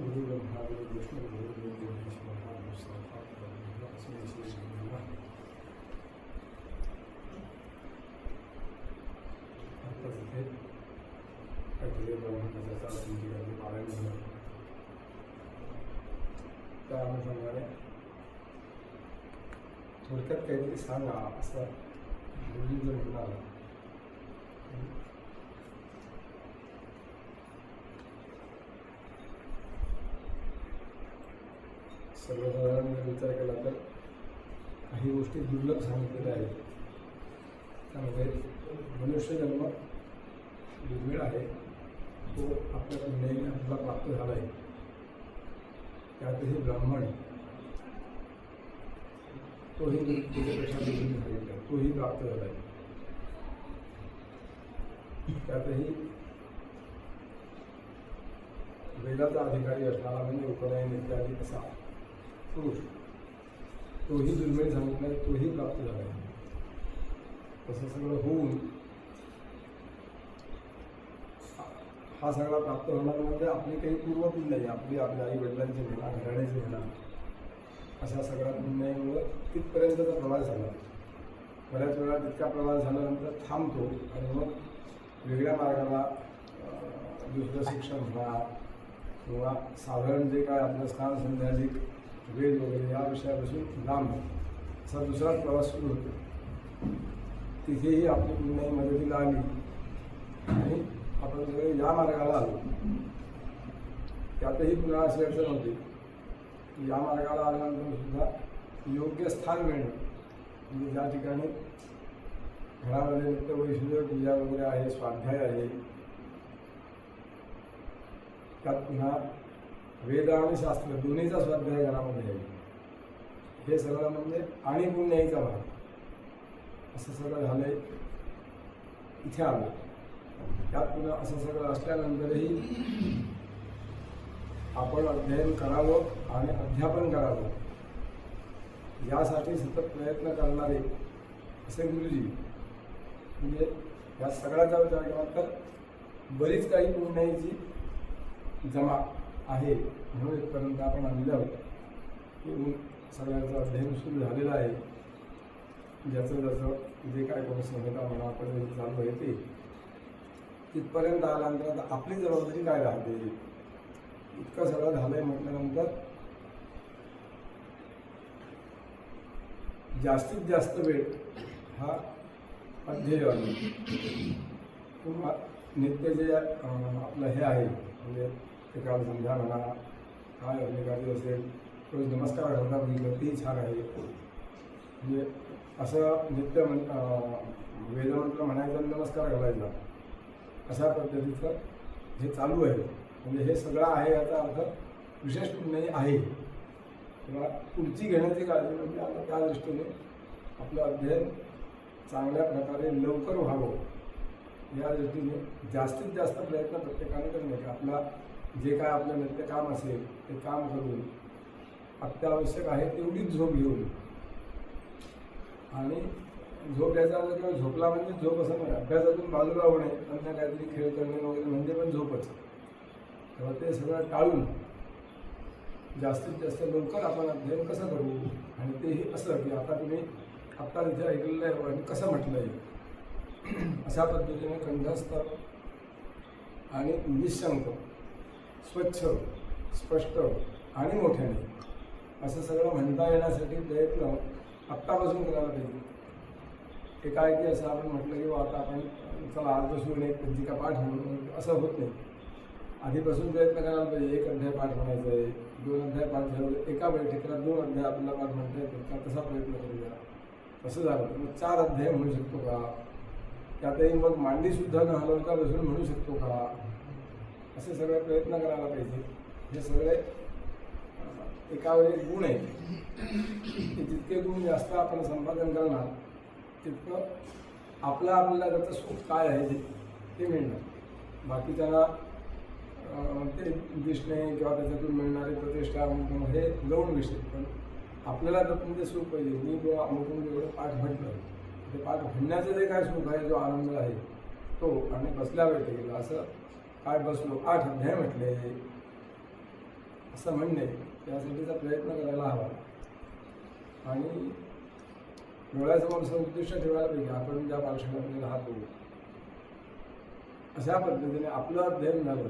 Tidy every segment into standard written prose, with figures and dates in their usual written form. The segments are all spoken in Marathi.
गुरु ब्रह्मा गुरु विष्णू गुरु महेश्वर अस्मै श्री गुरुः आता तिथे काहीतरी ब्रह्मांडाचा चालू तुमची पारायण झालं त्या अनुषंगाने थोडक्यात काहीतरी सांगा असं गुरुजींचं म्हणणं आलं. सर्वसाधारण जर विचार केला तर काही गोष्टी दुर्लभ सांगितलेल्या आहेत. त्यामध्ये मनुष्यजन्म दुर्मिळ आहे, तो आपल्या पुण्याने आपला प्राप्त झाला आहे. त्यातही ब्राह्मण तोही त्याच्यापेक्षा दुर्मिळ झालेला आहे, तोही प्राप्त झाला आहे. त्यातही वेदाचा अधिकारी असणारा म्हणजे उपनयन इत्यादी असा पुरुष तोही दुर्मिळ सांगितला आहे, तोही प्राप्त झाला आहे. तसं सगळं होऊन हा सगळा प्राप्त होणार म्हणजे आपली काही पूर्वपिढी नाही, आपल्या आई वडिलांची म्हणा, घराण्याची म्हणा, अशा सगळ्या पुण्यामुळं तिथपर्यंतचा प्रवास झाला. बऱ्याच वेळा तितका प्रवास झाल्यानंतर थांबतो आणि मग वेगळ्या मार्गाला दुसरं शिक्षण म्हणा किंवा साधारण जे काय आपलं स्थान संध्याजिक वेद वगैरे या विषयापासून लांब असा दुसराच प्रवास सुरू होतो. तिथेही आपली पुण्याई मदतीला आली आणि आपण सगळे या मार्गाला आलो. त्यातही पुन्हा अशी अडचण होती की या मार्गाला आल्यानंतर सुद्धा योग्य स्थान मिळणं, म्हणजे ज्या ठिकाणी घरामध्ये नित्य वैष्णव पूजा वगैरे आहे, स्वाध्याय आहे, त्यात पुन्हा वेद आणि शास्त्र दोन्हीचा स्वाध्याय घरामध्ये आहे. हे सगळं म्हणजे आणि पुण्याईचा भाग असं सगळं झालंय. इथे आलं. त्यात पुन्हा असं सगळं असल्यानंतरही आपण अध्ययन करावं आणि अध्यापन करावं यासाठी सतत प्रयत्न करणारे असे गुरुजी, म्हणजे या सगळ्याचा विचार केला तर बरीच काही पुण्याईची जमा आहे. म्हणून इथपर्यंत आपण आणलं की सगळ्यांचं अध्ययन सुरू झालेलं आहे. ज्याचं ज्याचं जे काय कोणी संहिता म्हणा आपण चालू आहे ते तिथपर्यंत आल्यानंतर आता आपली जबाबदारी काय राहते. इतकं सगळं झालंय म्हटल्यानंतर जास्तीत जास्त वेळ हा अध्ययन किंवा नित्य जे आपलं हे आहे, म्हणजे ते काल संध्या म्हणा, काय अधिकारी असेल, रोज नमस्कार घालता बघितलं तेही छान आहे. म्हणजे असं नित्य वेदमंत्र म्हणायचा, नमस्कार घालायचा, अशा पद्धतीचं हे चालू आहे. म्हणजे हे सगळं आहे याचा अर्थ विशेष पुण्य आहे किंवा पुढची घेण्याची काळजी, म्हणजे आता त्या दृष्टीने आपलं अध्ययन चांगल्या प्रकारे लवकर व्हावं या दृष्टीने जास्तीत जास्त प्रयत्न प्रत्येकाने करणे. आपला जे काय आपलं नित्य काम असेल ते काम करून अत्यावश्यक आहे तेवढीच झोप घेऊन, आणि झोप घ्यायचा किंवा झोपला म्हणजे झोप असं नाही, अभ्यासातून बाजूला होणे, अन्य काहीतरी खेळ करणे वगैरे म्हणजे पण झोपच. तेव्हा ते सगळं टाळून जास्तीत जास्त लवकर आपण अध्ययन कसं करू. आणि तेही असं की आता तुम्ही आत्ता तिथे ऐकलेलं आहे आणि कसं म्हटलं आहे अशा पद्धतीने कंठस्थ आणि निशंक, स्वच्छ, स्पष्ट आणि मोठ्याने असं सगळं म्हणता येण्यासाठी प्रयत्न आत्तापासून करायला पाहिजे. एकाएकी असं आपण म्हटलं की आता आपण चला आज बसून एक पंचिका पाठ म्हणून असं होत नाही. आधीपासून प्रयत्न करायला पाहिजे. एक अध्याय पाठ म्हणायचं आहे, 2 अध्याय पाठ झालं, एका बैठकीला 2 अध्याय आपल्याला पाठ म्हणता येतो का, तसा प्रयत्न करूया. तसं झालं तर मग 4 अध्याय म्हणू शकतो का, त्यातही मग मांडीसुद्धा न हलवता बसून म्हणू शकतो का, असे सगळे प्रयत्न करायला पाहिजे. हे सगळे एकावर एक गुण आहेत की जितके गुण जास्त आपण संपादन करणार तितकं आपल्याला त्याचं सुख काय आहे ते मिळणार. बाकीच्यांना ते दिसणे किंवा त्याच्यातून मिळणारी प्रतिष्ठा हे गौण विषय, पण आपल्याला तर तुमचे सुख पाहिजे. मी किंवा अमुकून जेवढं पाठ म्हटलं ते पाठ म्हणण्याचं जे काय सुख आहे, जो आनंद आहे तो, आणि बसल्या बैठकीला असं काय बसलो 8 अध्याय म्हटले, असं म्हणणे, त्यासाठीचा प्रयत्न करायला हवा. आणि डोळ्यासमोर असं उद्दिष्ट ठेवायला पाहिजे, आपण ज्या पाठशाळेमध्ये राहतो अशा पद्धतीने आपलं अध्ययन झालं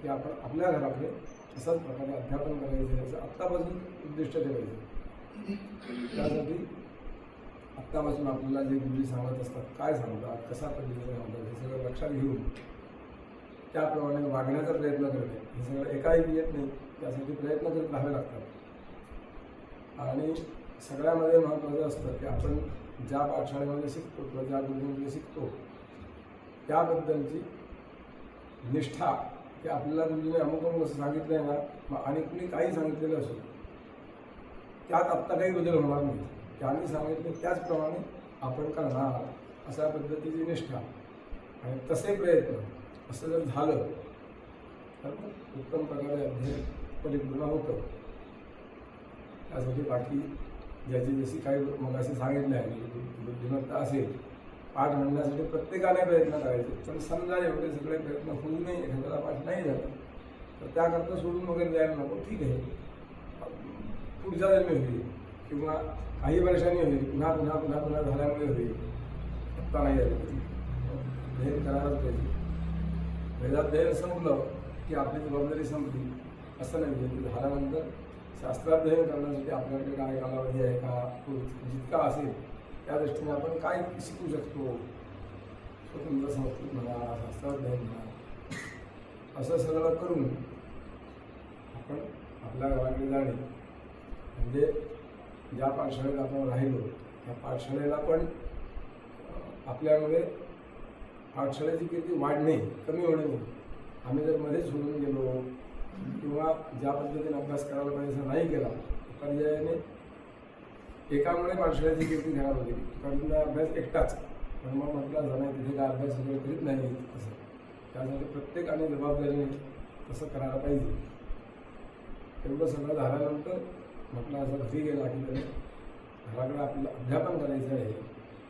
की आपण आपल्या घराकडे अशाच प्रकारे अध्यापन करायचं, याचं आत्तापासून उद्दिष्ट ठेवायचं. त्यासाठी आत्तापासून आपल्याला जे गुरुजी सांगत असतात, काय सांगतात, कशा पद्धतीने सांगतात, हे सगळं लक्षात घेऊन त्याप्रमाणे वागण्याचा प्रयत्न करणे. हे सगळं एकाएकी येत नाही, त्यासाठी प्रयत्न करत राहावे लागतात. आणि सगळ्यामध्ये महत्त्वाचं असतं की आपण ज्या पाठशाळेमध्ये शिकतो किंवा ज्या गुरुजींमध्ये शिकतो त्याबद्दलची निष्ठा, की आपल्याला गुरुजीने अमुक अमुक असं सांगितलं आहे ना, मग आणि कुणी काही सांगितलेलं असो त्यात आत्ता काही बदल होणार नाही. त्यांनी सांगितले त्याचप्रमाणे आपण करणार, अशा पद्धतीची निष्ठा आणि तसे प्रयत्न असं जर झालं तर उत्तम प्रकारे अध्ययन परिपूर्ण होतं. त्यासाठी बाकी ज्याची जशी काही मग असे सांगितले आहे बुद्धिमत्ता असेल, पाठ म्हणण्यासाठी प्रत्येकाने प्रयत्न करायचे. पण समजा एवढे सगळे प्रयत्न होऊ नये, एखाद्याला पाठ नाही झाला तर त्याकरता सोडून वगैरे द्यायला नको. ठीक आहे, पुढच्या जन्मी होईल किंवा काही वर्षांनी होईल, पुन्हा पुन्हा पुन्हा पुन्हा झाल्यामुळे होईल, आत्ता नाही झालं तरी अध्ययन करायलाच पाहिजे. वेदाध्ययन संपलं की आपली जबाबदारी संपली असं नाही. की झाल्यानंतर शास्त्राध्ययन करण्यासाठी आपल्याकडे काय कालावधी आहे का, तो जितका असेल त्या दृष्टीने आपण काय शिकू शकतो, स्वतंत्र संस्कृत म्हणा, शास्त्राध्ययन म्हणा, असं सगळं करून आपण आपल्या घराकडे जाणे. म्हणजे ज्या पाठशाळेत आपण राहिलो त्या पाठशाळेला पण आपल्यामुळे पाठशाळेची कीर्ती वाढणे, कमी होणे नाही. आम्ही जर मध्येच सोडून गेलो किंवा ज्या पद्धतीने अभ्यास करायला पाहिजे असं नाही केला, पर्यायाने एकामुळे पाठशाळेची कीर्ती खराब होती. कारण अभ्यास एकटाच, पण मग म्हटलं जाणार तिथे काय अभ्यास वगैरे करीत नाही असं. त्यासाठी प्रत्येकाने जबाबदारीने तसं करायला पाहिजे. एवढं सगळं झाल्यानंतर म्हटलं असं घरी गेला की त्याने घराकडे आपलं अध्यापन करायचं आहे.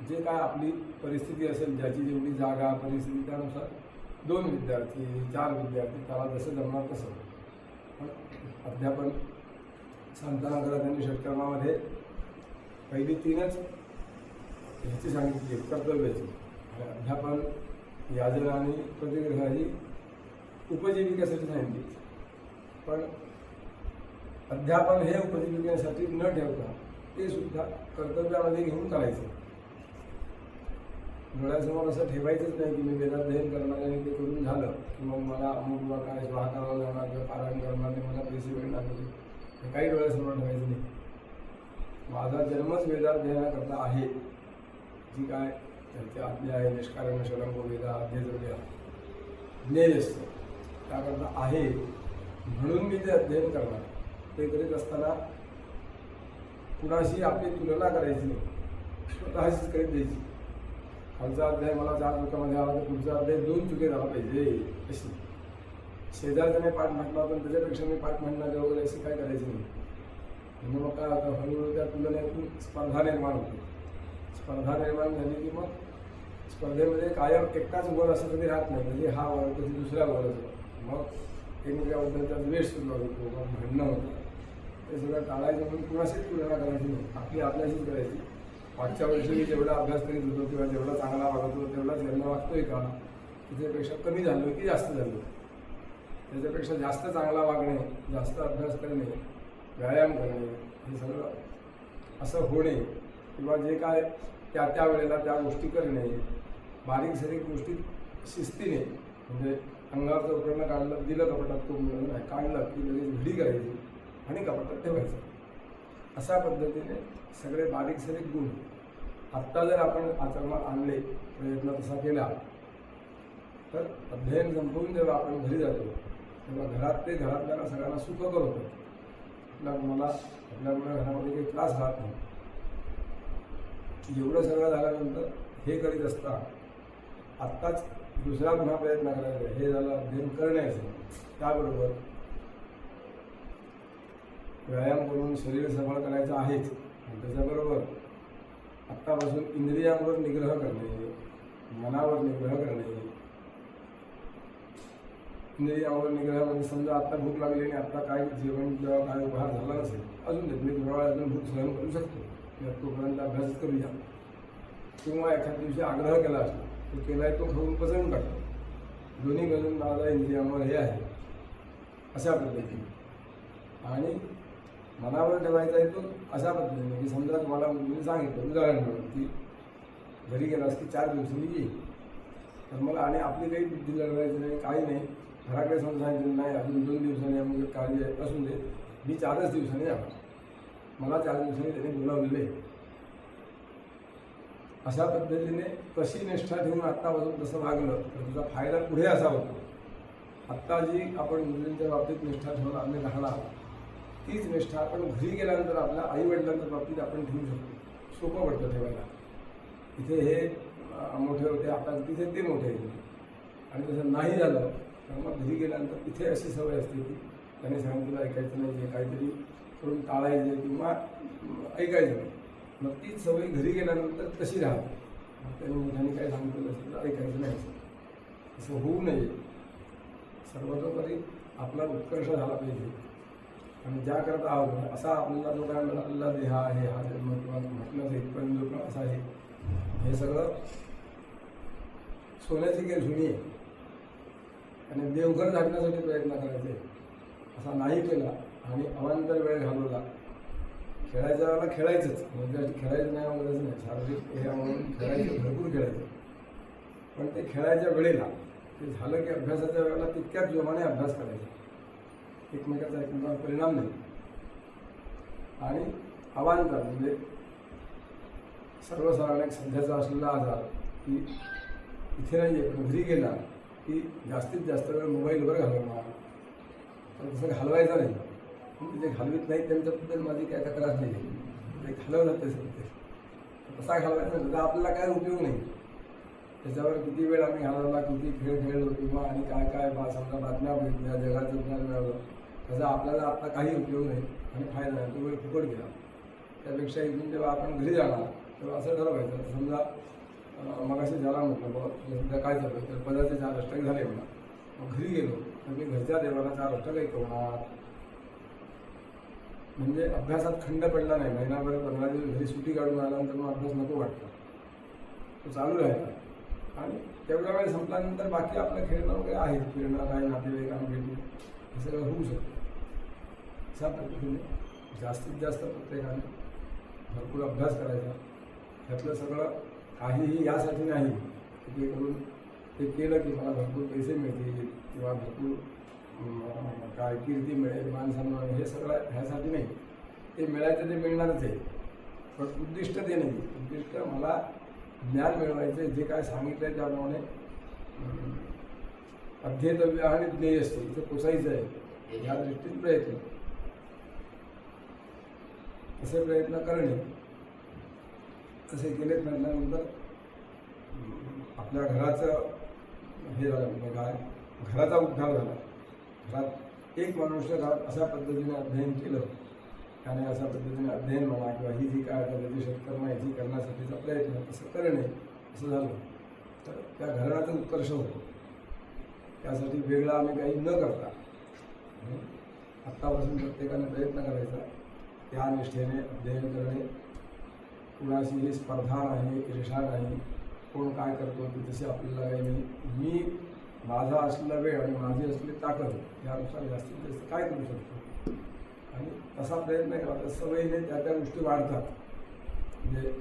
जे काय आपली परिस्थिती असेल, ज्याची जेवढी जागा परिस्थिती त्यानुसार 2 विद्यार्थी 4 विद्यार्थी त्याला जसं जमणार तसं. पण अध्यापन सांगताना जरा त्यांनी षटकर्मामध्ये पहिली 3च ह्याची सांगितली, कर्तव्याची. अध्यापन, याजन आणि प्रतिग्रहाची उपजीविकेसाठी सांगितली. पण अध्यापन हे उपजीविकेसाठी न ठेवता ते सुद्धा कर्तव्यामध्ये घेऊन करायचं. डोळ्यासमोर असं ठेवायचंच नाही की मी वेदाध्ययन करणार आणि ते करून झालं की मग मला अमुक काय स्वाहा करायला जाणार किंवा पारायण करणार नाही, मला पैसे मिळणार नाही, हे काही डोळ्यासमोर ठेवायचं नाही. माझा जन्मच वेदाध्ययनाकरता आहे. जी काय त्यांची आज्ञा आहे, निष्कारण शरंभ वेदा अध्येय ज्ञेय असतं त्याकरता आहे म्हणून मी ते अध्ययन करणार. ते करीत असताना कुणाशी आपली तुलना करायची नाही, स्वतःशीच करीत द्यायची. खालचा अध्याय मला 4 चुकामध्ये आला तर पुढचा अध्याय 2 चुके झाला पाहिजे अशी. शेजारच्याने पाठ म्हटला पण त्याच्यापेक्षा मी पाठ म्हणणार वगैरे अशी काय करायची नाही. म्हणजे मग काय होतं, हळूहळू त्या तुलनेतून स्पर्धा निर्माण होते. स्पर्धा निर्माण झाली की मग स्पर्धेमध्ये कायम एकटाच वर असं कधी राहत नाही. म्हणजे हा वर कधी दुसऱ्या वर असतो, मग एकमेकाबद्दलचा द्वेष सुरू होतो, मग भांडणं होतं. ते सगळं टाळायचं म्हणून कुणाशीच तुलना करायची नाही, आपली आपल्याशीच करायची. मागच्या वर्षी मी जेवढा अभ्यास करीत होतो किंवा जेवढा चांगला वागत होतो तेवढाच यांना वागतोय का, त्याच्यापेक्षा कमी झालो की जास्त झालो, त्याच्यापेक्षा जास्त चांगला वागणे, जास्त अभ्यास करणे, व्यायाम करणे, हे सगळं असं होणे किंवा जे काय त्या त्या वेळेला त्या गोष्टी करणे, बारीक सारीक गोष्टी शिस्तीने, म्हणजे अंगावरचं उपकरणं काढलं, दिलं कपाटात तो नाही, काढलं की लगेच घडी करायची आणि कपाटात ठेवायचं. अशा पद्धतीने सगळे बारीक सारीक गुण आत्ता जर आपण आचरणात आणले, प्रयत्न तसा केला, तर अध्ययन संपवून जेव्हा आपण घरी जातो तेव्हा घरात ते घरातल्याला सगळ्यांना सुखकर होतं. आपल्यामुळे घरामध्ये काही त्रास राहत नाही. एवढं सगळं झाल्यानंतर हे करीत असता आत्ताच दुसरा पुन्हा प्रयत्न करायचा. हे झालं अध्ययन करण्याचं, त्याबरोबर व्यायाम करून शरीर सबळ करायचं आहेच, त्याच्याबरोबर आत्तापासून इंद्रियांवर निग्रह करणे, मनावर निग्रह करणे, इंद्रियावर निग्रहामध्ये समजा आत्ता भूक लागली आणि आत्ता काय जेवण किंवा काय उपहार झाला नसेल अजून देत मी थोडा वेळ अजून भूक सहन करू शकतो, तोपर्यंत अभ्यास करूया. किंवा एखाद्या दिवशी आग्रह केला असतो तो केलाय तो खाऊन पचवून टाकतो. दोन्ही बाजून माझा इंद्रियावर हे आहे अशा पद्धतीने. आणि मनावर ठेवायचा आहे तो अशा पद्धतीने की समजा तुम्हाला मुलीने सांगितलं उदाहरण म्हणून की घरी गेलास की 4 दिवसांनी येईल, तर मला आणि आपली काही बुद्धी लढवायची नाही, काही नाही, घराकडे सांगितलं नाही अजून 2 दिवसांनी म्हणजे काळजी आहे असून दे, मी 4च दिवसांनी यावं, मला 4 दिवसांनी त्याने बोलावलेले. अशा पद्धतीने तशी निष्ठा ठेवून आत्तापासून तसं वागलं तर तुझा फायदा पुढे असा होतो. आत्ता जी आपण मुलींच्या बाबतीत निष्ठा ठेवून आम्ही राहणार तीच निष्ठा आपण घरी गेल्यानंतर आपल्या आईवडिलांच्या बाबतीत आपण ठेवू शकतो. सोपं पडतं ठेवायला. इथे हे मोठे होते आता तिथे ते मोठे होते आणि तसं नाही झालं तर मग घरी गेल्यानंतर इथे अशी सवय असते की त्याने सांगितलं ऐकायचं नाही, जे काहीतरी करून टाळायचे किंवा ऐकायचं नाही. मग तीच सवय घरी गेल्यानंतर तशी राहते. त्यांनी मोठ्याने काय सांगितलं असेल तर ऐकायचं नाही, असं होऊ नये. सर्वतोपरी आपला उत्कर्ष झाला पाहिजे आणि ज्या करता आहोत असा आपल्याला जो काय मिळालेला देह आहे, हा जन्म किंवा म्हटलं इथपर्यंत जो पण असा आहे, हे सगळं सोन्याची गेलसुनी आहे आणि देवघर झाडण्यासाठी प्रयत्न करायचे. असा नाही केला आणि अवांतर वेळ घालवला, खेळायच्या वेळेला खेळायचंच, म्हणजे खेळायचं नाही वगैरेच नाही, शारीरिक हे म्हणून खेळायचं, भरपूर खेळायचं. पण ते खेळायच्या वेळेला ते झालं की अभ्यासाच्या वेळेला तितक्याच जोमाने अभ्यास करायचा, एकमेकाचा एकमेकांवर परिणाम नाही. आणि अवांतर म्हणजे सर्वसाधारण सध्याचा असलेला आजार की इथे नाही आहे पण घरी गेला की जास्तीत जास्त वेळ मोबाईलवर घालवणार. तर तसं घालवायचं नाही. जे घालवीत नाही त्यांच्याबद्दल माझी काय तक्रार नाही, ते घालवलं ते सत्य कसा घालवायचा त्याचा आपल्याला काय उपयोग नाही. त्याच्यावर किती वेळ आम्ही घालवला, किती खेळ खेळलो किंवा आणि काय काय समजा बातम्या बघितल्या, जगाचं ज्ञान मिळालं, त्याचा आपल्याला आता काही उपयोग नाही आणि फायदा नाही, तो वेळ फुकट गेला. त्यापेक्षा इथून जेव्हा आपण घरी जाणार तेव्हा असं ठरवायचं. समजा मगाशी झाला म्हटलं बाबा सध्या काय झालं तर पदाचे 4 अष्टक झाले म्हणा, मग घरी गेलो तर मी घरच्या देवाला 4 अष्टक ऐकवणार. म्हणजे अभ्यासात खंड पडला नाही. महिनाभर 15 दिवस घरी सुट्टी काढून आल्यानंतर मग अभ्यास नको वाटतो, तो चालू राहिला. आणि तेवढ्या वेळ संपल्यानंतर बाकी आपलं खेळणं वगैरे आहे, फिरणं काय नातेवाईकांना भेटणं हे सगळं होऊ शकतं. अशा पद्धतीने जास्तीत जास्त प्रत्येकाने भरपूर अभ्यास करायचा. त्यातलं सगळं काहीही यासाठी नाही की ते करून ते केलं की मला भरपूर पैसे मिळतील किंवा भरपूर काय कीर्ती मिळेल, मान सन्मान, हे सगळं ह्यासाठी नाही. ते मिळायचं ते मिळणारच आहे, पण उद्दिष्ट ते नाही. उद्दिष्ट मला ज्ञान मिळवायचं, जे काय सांगितलं आहे त्याप्रमाणे अध्येतव्य आणि ज्ञेय असते इथे पोचायचं आहे, या दृष्टीने प्रयत्न. असे प्रयत्न करणे असे केले म्हटल्यानंतर आपल्या घराचं हे झालं म्हणजे काय घराचा उद्धार झाला. घरात एक मनुष्य अशा पद्धतीने अध्ययन केलं, त्याने अशा पद्धतीने अध्ययन म्हणा किंवा ही जी काय त्याची शेतकर्म आहे ती करण्यासाठीचा प्रयत्न असं करणे असं झालं तर त्या घराचा उत्कर्ष होतो. त्यासाठी वेगळा आम्ही काही न करता आत्तापासून प्रत्येकाने प्रयत्न करायचा, त्या निष्ठेने अध्ययन करणे. कुणाशीही स्पर्धा नाही, ईर्षा नाही, कोण काय करतो ते तसे आपल्याला काही नाही. मी माझा असलेला वेळ आणि माझी असलेली ताकद यानुसार जास्तीत जास्त काय करू शकतो आणि तसा प्रयत्न केला तर सवयीने त्या गोष्टी वाढतात. म्हणजे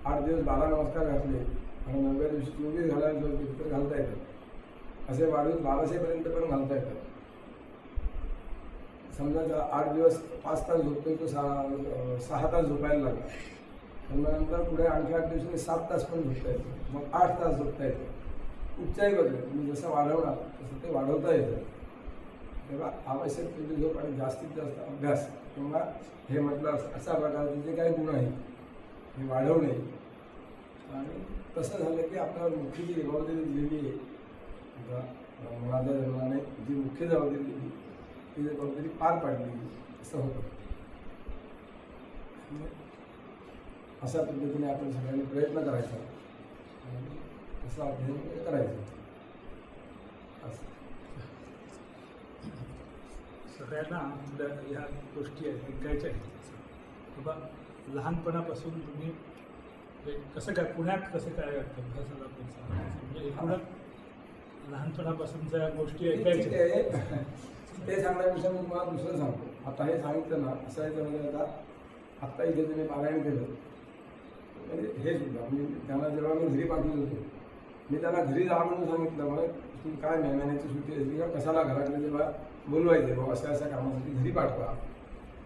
8 दिवस 12 नमस्कार घातले आणि 9व्या दिवशी 24 घालायला तर घालता येतात. असे वाढून 1200पर्यंत पण घालता येतात. समजा 8 दिवस 5 तास झोपतोय तो 6 तास झोपायला लागला, तर मग नंतर पुढे आणखी 8 दिवसांनी 7 तास पण झोपता येतं, मग 8 तास झोपता येतं. कुठच्याही बदल तुम्ही जसं वाढवणार तसं ते वाढवता येतं. तेव्हा आवश्यक तेवढी झोप आणि जास्तीत जास्त अभ्यास किंवा हे म्हटलं अशा प्रकारचे जे काही गुण आहेत हे वाढवणे. आणि तसं झालं की आपल्याला मुख्य जी जबाबदारी दिलेली आहे, आता मुलाच्या जन्माने जी मुख्य जबाबदारी दिली ती जबाबदारी पार पाडली असं होतं. अशा पद्धतीने आपण सगळ्यांनी प्रयत्न करायचा आणि असं अध्ययन करायचं असं. सगळ्यांना आपल्या ह्या गोष्टी आहेत ऐकायच्या आहेत बाबा लहानपणापासून तुम्ही म्हणजे कसं काय पुण्यात कसं काय अभ्यासाला प्रोत्साहन म्हणजे एकूणच लहानपणापासूनच्या गोष्टी ठीक ऐकायच्या आहे. ते सांगण्यापेक्षा मी तुम्हाला दुसरं सांगतो. आता हे सांगितलं ना असं आहे म्हणजे आत्ता इथे त्याने पारायण केलं म्हणजे हे सुद्धा म्हणजे त्यांना जेव्हा मी घरी पाठवत होतो मी त्यांना घरी जा म्हणून सांगितलं मला तुम्ही काय महिन्याची सुट्टी असली का कशाला घराकडे जेव्हा बोलवायचे बाबा अशा अशा कामासाठी घरी पाठवा.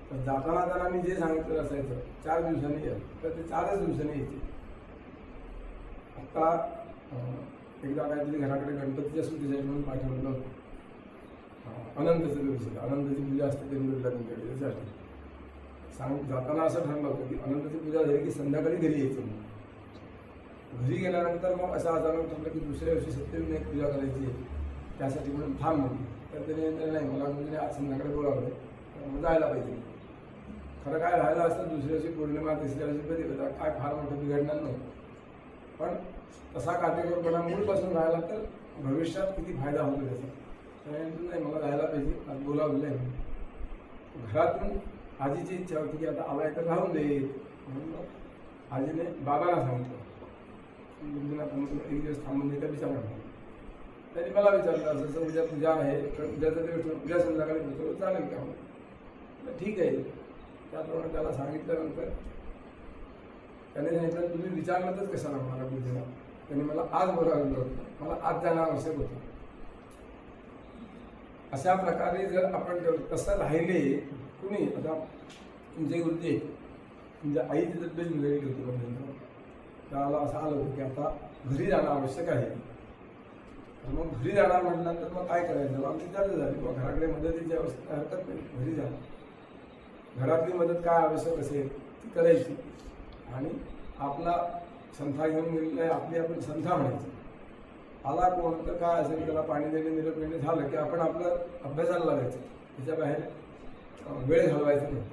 तर जाताना त्यांना मी जे सांगितलं असायचं 4 दिवसांनी या तर ते 4च दिवसांनी यायचे. आत्ता एकदा काहीतरी घराकडे गणपतीच्या सुट्टीसाठी म्हणून पाठवलं होतं. अनंत चतुर्दशीला अनंताची पूजा असते तेंदुरला तुमच्याकडे त्याच्यासाठी जाताना असं ठरलं होतं की अनंताची पूजा झाली की संध्याकाळी घरी यायचं म्हणून. घरी गेल्यानंतर मग असं अचानक ठरलं की दुसऱ्या दिवशी सत्यविनायक एक पूजा करायची आहे त्यासाठी म्हणून थांब म्हणून. तर त्याने नाही मला म्हणजे आज संध्याकाळी बोलावलं मग जायला पाहिजे. खरं काय राहिलं असतं दुसऱ्या दिवशी पौर्णिमा तिसऱ्या दिवशी कधी होता काय फार मोठं बिघडणार नाही. पण तसा काटेकोरपणा मूळपासून राहिला तर भविष्यात किती फायदा होतो त्याचा. त्यानंतर नाही मला जायला पाहिजे आज बोलावलं आहे. घरातून आजीची इच्छा होती की आता आलाय तर राहून दे म्हणून मग आजीने बाबांना सांगितलं एक दिवस थांबून दे विचार म्हणून. त्यांनी मला विचारलं असं जसं उद्या पूजा आहे तर उद्याचा दिवस उद्या संध्याकाळी पोहोचवलं चालेल का म्हणून. ठीक आहे. त्याप्रमाणे त्याला सांगितल्यानंतर त्याने सांगितलं तुम्ही विचारलंच कशाला मला पूजेला. त्यांनी मला आज बोलावलं होतं मला आज जाणं आवश्यक होतं. अशा प्रकारे जर आपण तसं राहिले कुणी आता तुमचे गुरुजी तुमच्या आईची तब्येत बिघडली होती म्हणजे त्याला असं आलं होतं की आता घरी जाणं आवश्यक आहे. तर मग घरी जाणार म्हटल्यानंतर मग काय करायचं आमची चर्चा झाली बाबा घराकडे मदतीची आवश्यकता हरकत नाही घरी जा. घरातली मदत काय आवश्यक असेल ती करायची आणि आपला संथा घेऊन गेलेला आहे आपली आपण संथा म्हणायची. आला कोण तर काय असेल त्याला पाणी देणे निरोप देणे झालं की आपण आपलं अभ्यासाला लागायचं त्याच्या बाहेर वेळ घालवायचा नाही.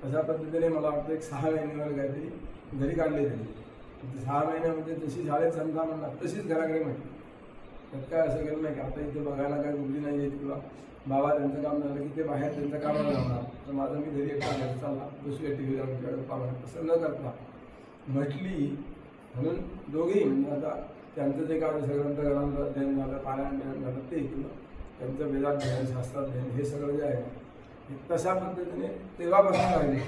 अशा पद्धतीने मला वाटतं एक 6 महिन्यावर काहीतरी घरी काढले गेले. 6 महिन्यामध्ये जशी शाळेत संथा म्हणणार तशीच घराकडे म्हटली. त्यात काय असं केलं नाही की आता इथे बघायला काय गुगली नाही येत किंवा बाबा त्यांचं काम झालं की ते बाहेर त्यांचं कामाला जाणार तर माझं मी घरी एकटा घरी चालला बसूया टी व्ही लावून किंवा गप्पा म्हणत असं न करता म्हटली म्हणून दोघेही म्हणजे आता त्यांचं जे काय सगळं ग्रंथ अध्ययन झालं पारायण झालं ते किंवा त्यांचं वेदाध्ययन शास्त्राध्ययन हे सगळं जे आहे हे तशा पद्धतीने तेव्हापासून राहिले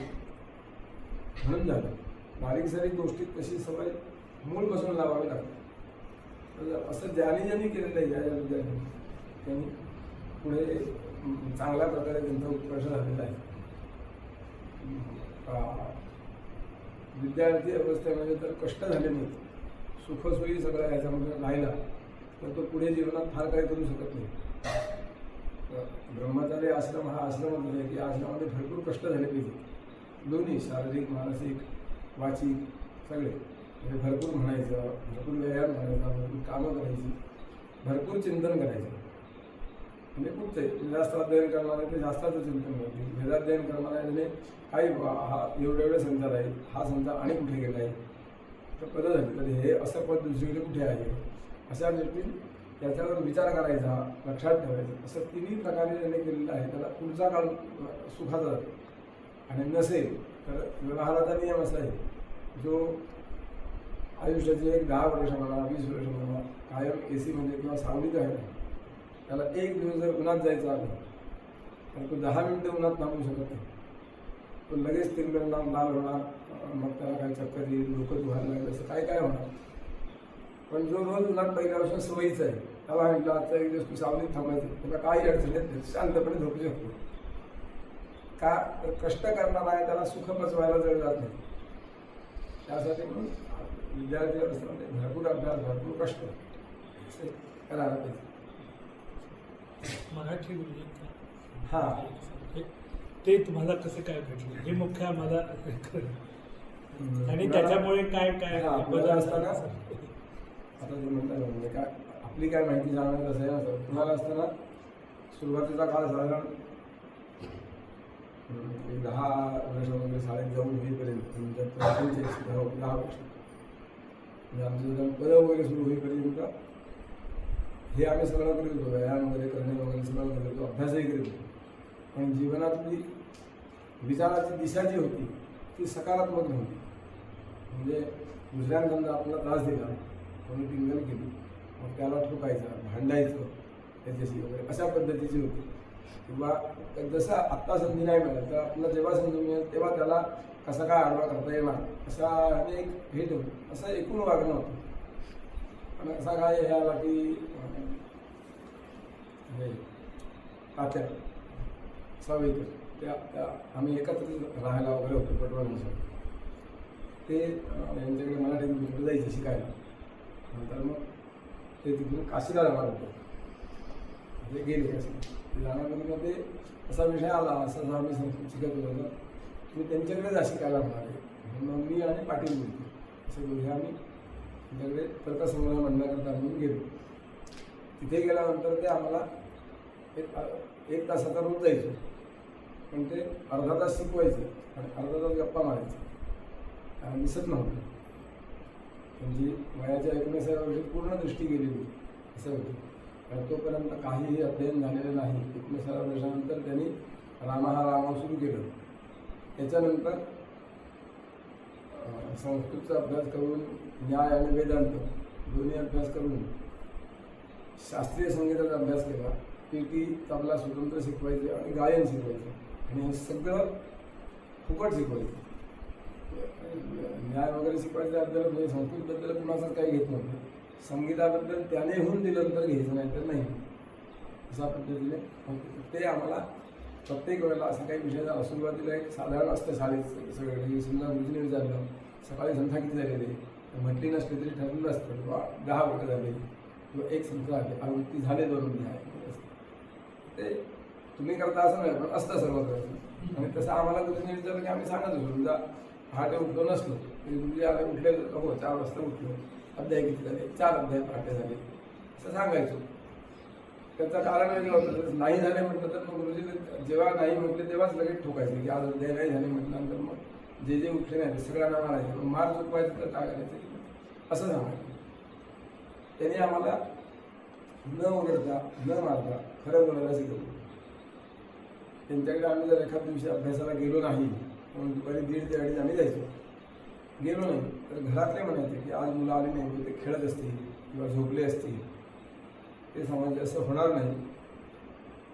म्हणून झालं. बारीक सारीक गोष्टीत तशी सवय मूळपासून लावावी लागते. असं ज्यांनी केलेलं आहे ज्या विद्यार्थ्यांनी त्यांनी पुढे चांगल्या प्रकारे त्यांचा उत्कर्ष झालेला आहे. विद्यार्थी अवस्थेमध्ये तर कष्ट झाले नाही सुखसोयी सगळं ह्याच्यामध्ये राहिला तर तो पुढे जीवनात फार काही करू शकत नाही. ब्रह्मचारी आश्रम हा आश्रमच आहे की आश्रमामध्ये भरपूर कष्ट झाले पाहिजे दोन्ही शारीरिक मानसिक वाचिक सगळे म्हणजे भरपूर म्हणायचं भरपूर व्यायाम म्हणायचा भरपूर कामं करायची भरपूर चिंतन करायचं. म्हणजे खूप ते जास्त अध्ययन करणारे ते जास्ताचं चिंतन करतील. वेदाध्ययन करणारे म्हणजे काही हा एवढे संचार आहेत हा संचार आणि कुठे गेला आहे तर पद झाली तर हे असं पद दुसरीकडे कुठे आहे अशा गोष्टी त्याच्यावर विचार करायचा लक्षात ठेवायचा. असं तिन्ही प्रकारे त्याने केलेलं आहे. त्याला पुढचा काळ सुखाचा जातो आणि नसेल तर व्यवहाराचा नियम असा आहे जो आयुष्याचे एक 10 वर्ष म्हणा 20 वर्ष म्हणा कायम AC मध्ये किंवा सावलीत आहे त्याला एक दिवस जर उन्हात जायचं आलं तर तो 10 मिनिटं उन्हात थांबू शकत नाही. तो लगेच तिरंगणार लाल होणार मग त्याला काही चक्कर येईल डोकं धुवायला लागेल असं काय होणार. पण जो रोज उन्हात पहिल्यापासून सवयीचं आहे त्याला म्हटलं आजचा एक दिवस तू सावलीत थांबायचं त्याला काही अडचण येत नाही शांतपणे झोपू शकतो. का तर कष्ट करणार आहे त्याला सुख पचवायला जड जात नाही. त्यासाठी म्हणून विद्यार्थी असताना भरपूर अभ्यास भरपूर कष्ट करायला पाहिजे. मराठी हां ते तुम्हाला कसं काय भेटलं हे मुख्य आम्हाला आणि त्याच्यामुळे काय काय बदल असताना आता ते म्हणतात म्हणजे काय आपली काय माहिती जाणवत असेल ना सर तुम्हाला असताना सुरुवातीचा काळ साधारण 10 वर्ष वगैरे शाळेत जाऊन होईपर्यंत म्हणजे 10 वर्ष म्हणजे आमचं जर पद वगैरे सुरू होईपर्यंत हे आम्ही सगळं करीत होतो व्यायाम वगैरे करणे वगैरे सगळं करत होतो अभ्यासही करीत होतो. पण जीवनातली विचाराची दिशा जी होती ती सकारात्मक नव्हती. म्हणजे दुसऱ्यांकडून आपल्याला त्रास दिला, कोणी टिंगल केली, मग त्याला ठोकायचं, भांडायचं त्याच्याशी वगैरे अशा पद्धतीची होती. किंवा जसं आत्ता संधी नाही मिळाली तर आपल्याला जेव्हा संधी मिळेल तेव्हा त्याला कसा काय आडवा करता येणार असा एक हे ठेवून असं एकूण वागणं होतं. आणि असा काय हे आला की हे तात्या सावेकर त्या आम्ही एकत्र राहायला वगैरे होतो पटवणीसोबत. ते यांच्याकडे मराठी तिकडे जायचं शिकायला. नंतर मग ते तिथून काशीला जाणार होते, ते गेले काशी जाण्यामध्ये असा विषय आला, असं आम्ही संस्कृत शिकत होतो, मी त्यांच्याकडे जा शिकायला म्हणाले. म्हणून मी आणि पाटील बोलतो असे दोघे आम्ही त्यांच्याकडे तर्कसंग्रह म्हणण्याकरता आम्ही गेलो. तिथे गेल्यानंतर ते आम्हाला एक तासाचा रोज जायचो, पण ते अर्धा तास शिकवायचे आणि अर्धा तास गप्पा मारायचे. दिसत नव्हतं. म्हणजे वयाच्या 19व्या वर्षी पूर्ण दृष्टी गेलेली असं होतं. आणि तोपर्यंत काहीही अध्ययन झालेलं नाही. 19व्या वर्षानंतर त्यांनी रामाहा सुरू केलं. त्याच्यानंतर संस्कृतचा अभ्यास करून न्याय आणि वेदांत दोन्ही अभ्यास करून शास्त्रीय संगीताचा अभ्यास केला. पेटी तबला स्वतंत्र शिकवायचे आणि गायन शिकवायचे आणि हे सगळं फुकट शिकवायचं. न्याय वगैरे शिकवायच्याबद्दल म्हणजे संस्कृतबद्दल कुणाचंच काही घेत नव्हतं. संगीताबद्दल त्याने होऊन दिलं तर घ्यायचं नाही तर नाही अशा पद्धतीने ते आम्हाला प्रत्येक वेळेला असं काही विषयाचा सुरुवातीला एक साधारण असतं शाळेत सगळं. समजा गुरुजीने विचारलं सकाळी संख्या किती झालेली म्हटली नसली तरी ठरलेलं असतं किंवा 10 वर्ग झाले किंवा एक संख्या झाली आवृत्ती झाले 2 आहे ते तुम्ही करता असं नाही पण असतं सर्व करायचं. आणि तसं आम्हाला गुरुजीने विचारलं की आम्ही सांगत होतो समजा पहाटे उठलो नसलो तरी गुरुजी आले उठले हो 4 वाजता उठलो अध्याय किती झाले 4 अध्याय पहाटे झाले असं सांगायचो. त्याचं कारण वेगळं होतं. नाही झाले म्हटलं तर मग गुरुजी जेव्हा नाही म्हटले तेव्हाच लगेच ठोकायचे की आज अध्याय नाही झाले म्हटल्यानंतर मग जे उठले नाही सगळ्यांना मारायचे. मग मार चुकवायचं तर काय करायचं असं सांगायचं. त्यांनी आम्हाला न ओरडता न मारता खरं बोलायला शिकवलं. त्यांच्याकडे आम्ही जर एखाद्या दिवशी अभ्यासाला गेलो नाही म्हणून दुपारी 1:30 ते 2:30 आम्ही जायचो. गेलो नाही तर घरातले म्हणायचे की आज मुलं आली नाही ते खेळत असतील किंवा झोपले असतील. ते समजायचे असं होणार नाही.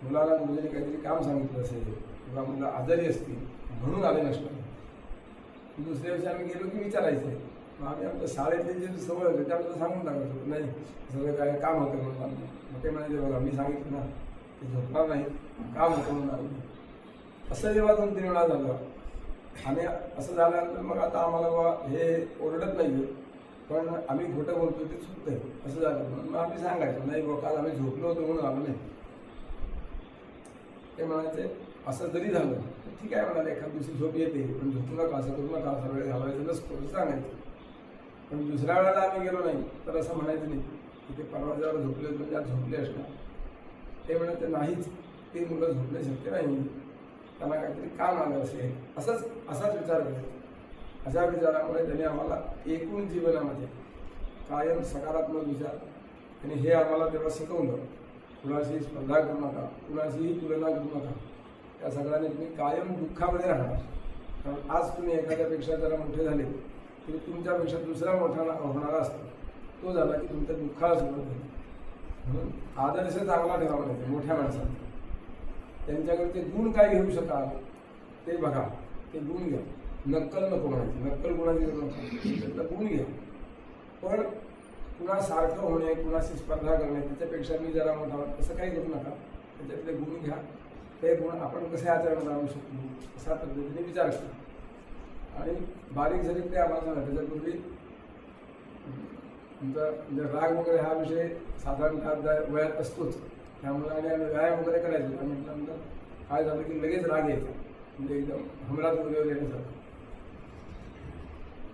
मुलाला मुलीने काहीतरी काम सांगितलं असेल किंवा मुलं आजारी असतील म्हणून आले नसणार. दुसऱ्या दिवशी आम्ही गेलो की विचारायचे. मग आम्ही आमच्या शाळेतले जे सवय होते त्याबद्दल सांगून टाकायचो नाही सगळं काय काम होतं म्हणून. मग ते म्हणायचे बघा मी सांगितलं ना ते झोपणार नाही काम होतं म्हणून आलं. असं जेव्हा 2-3 वेळा झालं आणि असं झाल्यानंतर मग आता आम्हाला बाबा हे ओरडत नाही पण आम्ही खोटं बोलतो ते चुकतंय असं झालं. म्हणून मग आम्ही सांगायचो नाही बाबा काल आम्ही झोपलो होतो म्हणून आलो नाही. ते म्हणायचे असं जरी झालं तर ठीक आहे म्हणाले एखाद्या दिवशी झोप येते पण झोपू नका असं करू नका असा वेळ घालवायचं नसतो असं सांगायचं. पण दुसऱ्या वेळेला आम्ही गेलो नाही तर असं म्हणायचं नाही की ते परवाच्यावर झोपले होते म्हणजे आज झोपले असणार. ते म्हणायचे नाहीच ते मुलं झोपणे शक्य नाही त्यांना काहीतरी काम आलं असेल असाच विचार करायचा. अशा विचारामुळे त्यांनी आम्हाला एकूण जीवनामध्ये कायम सकारात्मक विचार आणि हे आम्हाला तेव्हा शिकवलं. कुणाशी स्पर्धा करू नका कुणाशीही तुलना करू नका. त्या सगळ्यांनी तुम्ही कायम दुःखामध्ये राहणार. कारण आज तुम्ही एखाद्यापेक्षा जरा मोठे झाले तरी तुमच्यापेक्षा दुसरा मोठा होणारा असतो. तो झाला की तुमच्या दुःखाला सुरुवात होते. म्हणून आदर्श चांगला ठेवा म्हणायचे मोठ्या माणसांना. त्यांच्याकडे ते गुण काय घेऊ शकाल ते बघा ते गुण घ्या. नक्कल नको म्हणायची. नक्कल गुणाची नको त्यातला गुण घ्या. पण कुणासारखं होणे कुणाशी स्पर्धा करणे त्याच्यापेक्षा मी जरा मोठा असं काही करू नका. त्याच्यातले गुण घ्या. ते गुण आपण कसे आचरणात आणू शकतो अशा पद्धतीने विचार करा. आणि बारीक जरी ते आम्हाला सांगा त्याच्यापूर्वी तुमचा म्हणजे राग वगैरे हा विषय साधारणतः वयात असतोच. त्यामुळे आणि आम्ही व्यायाम वगैरे करायचो. आणि म्हटल्यानंतर काय झालं की लगेच राग यायचा म्हणजे एकदम हमरात वगैरे येण्यासारखं.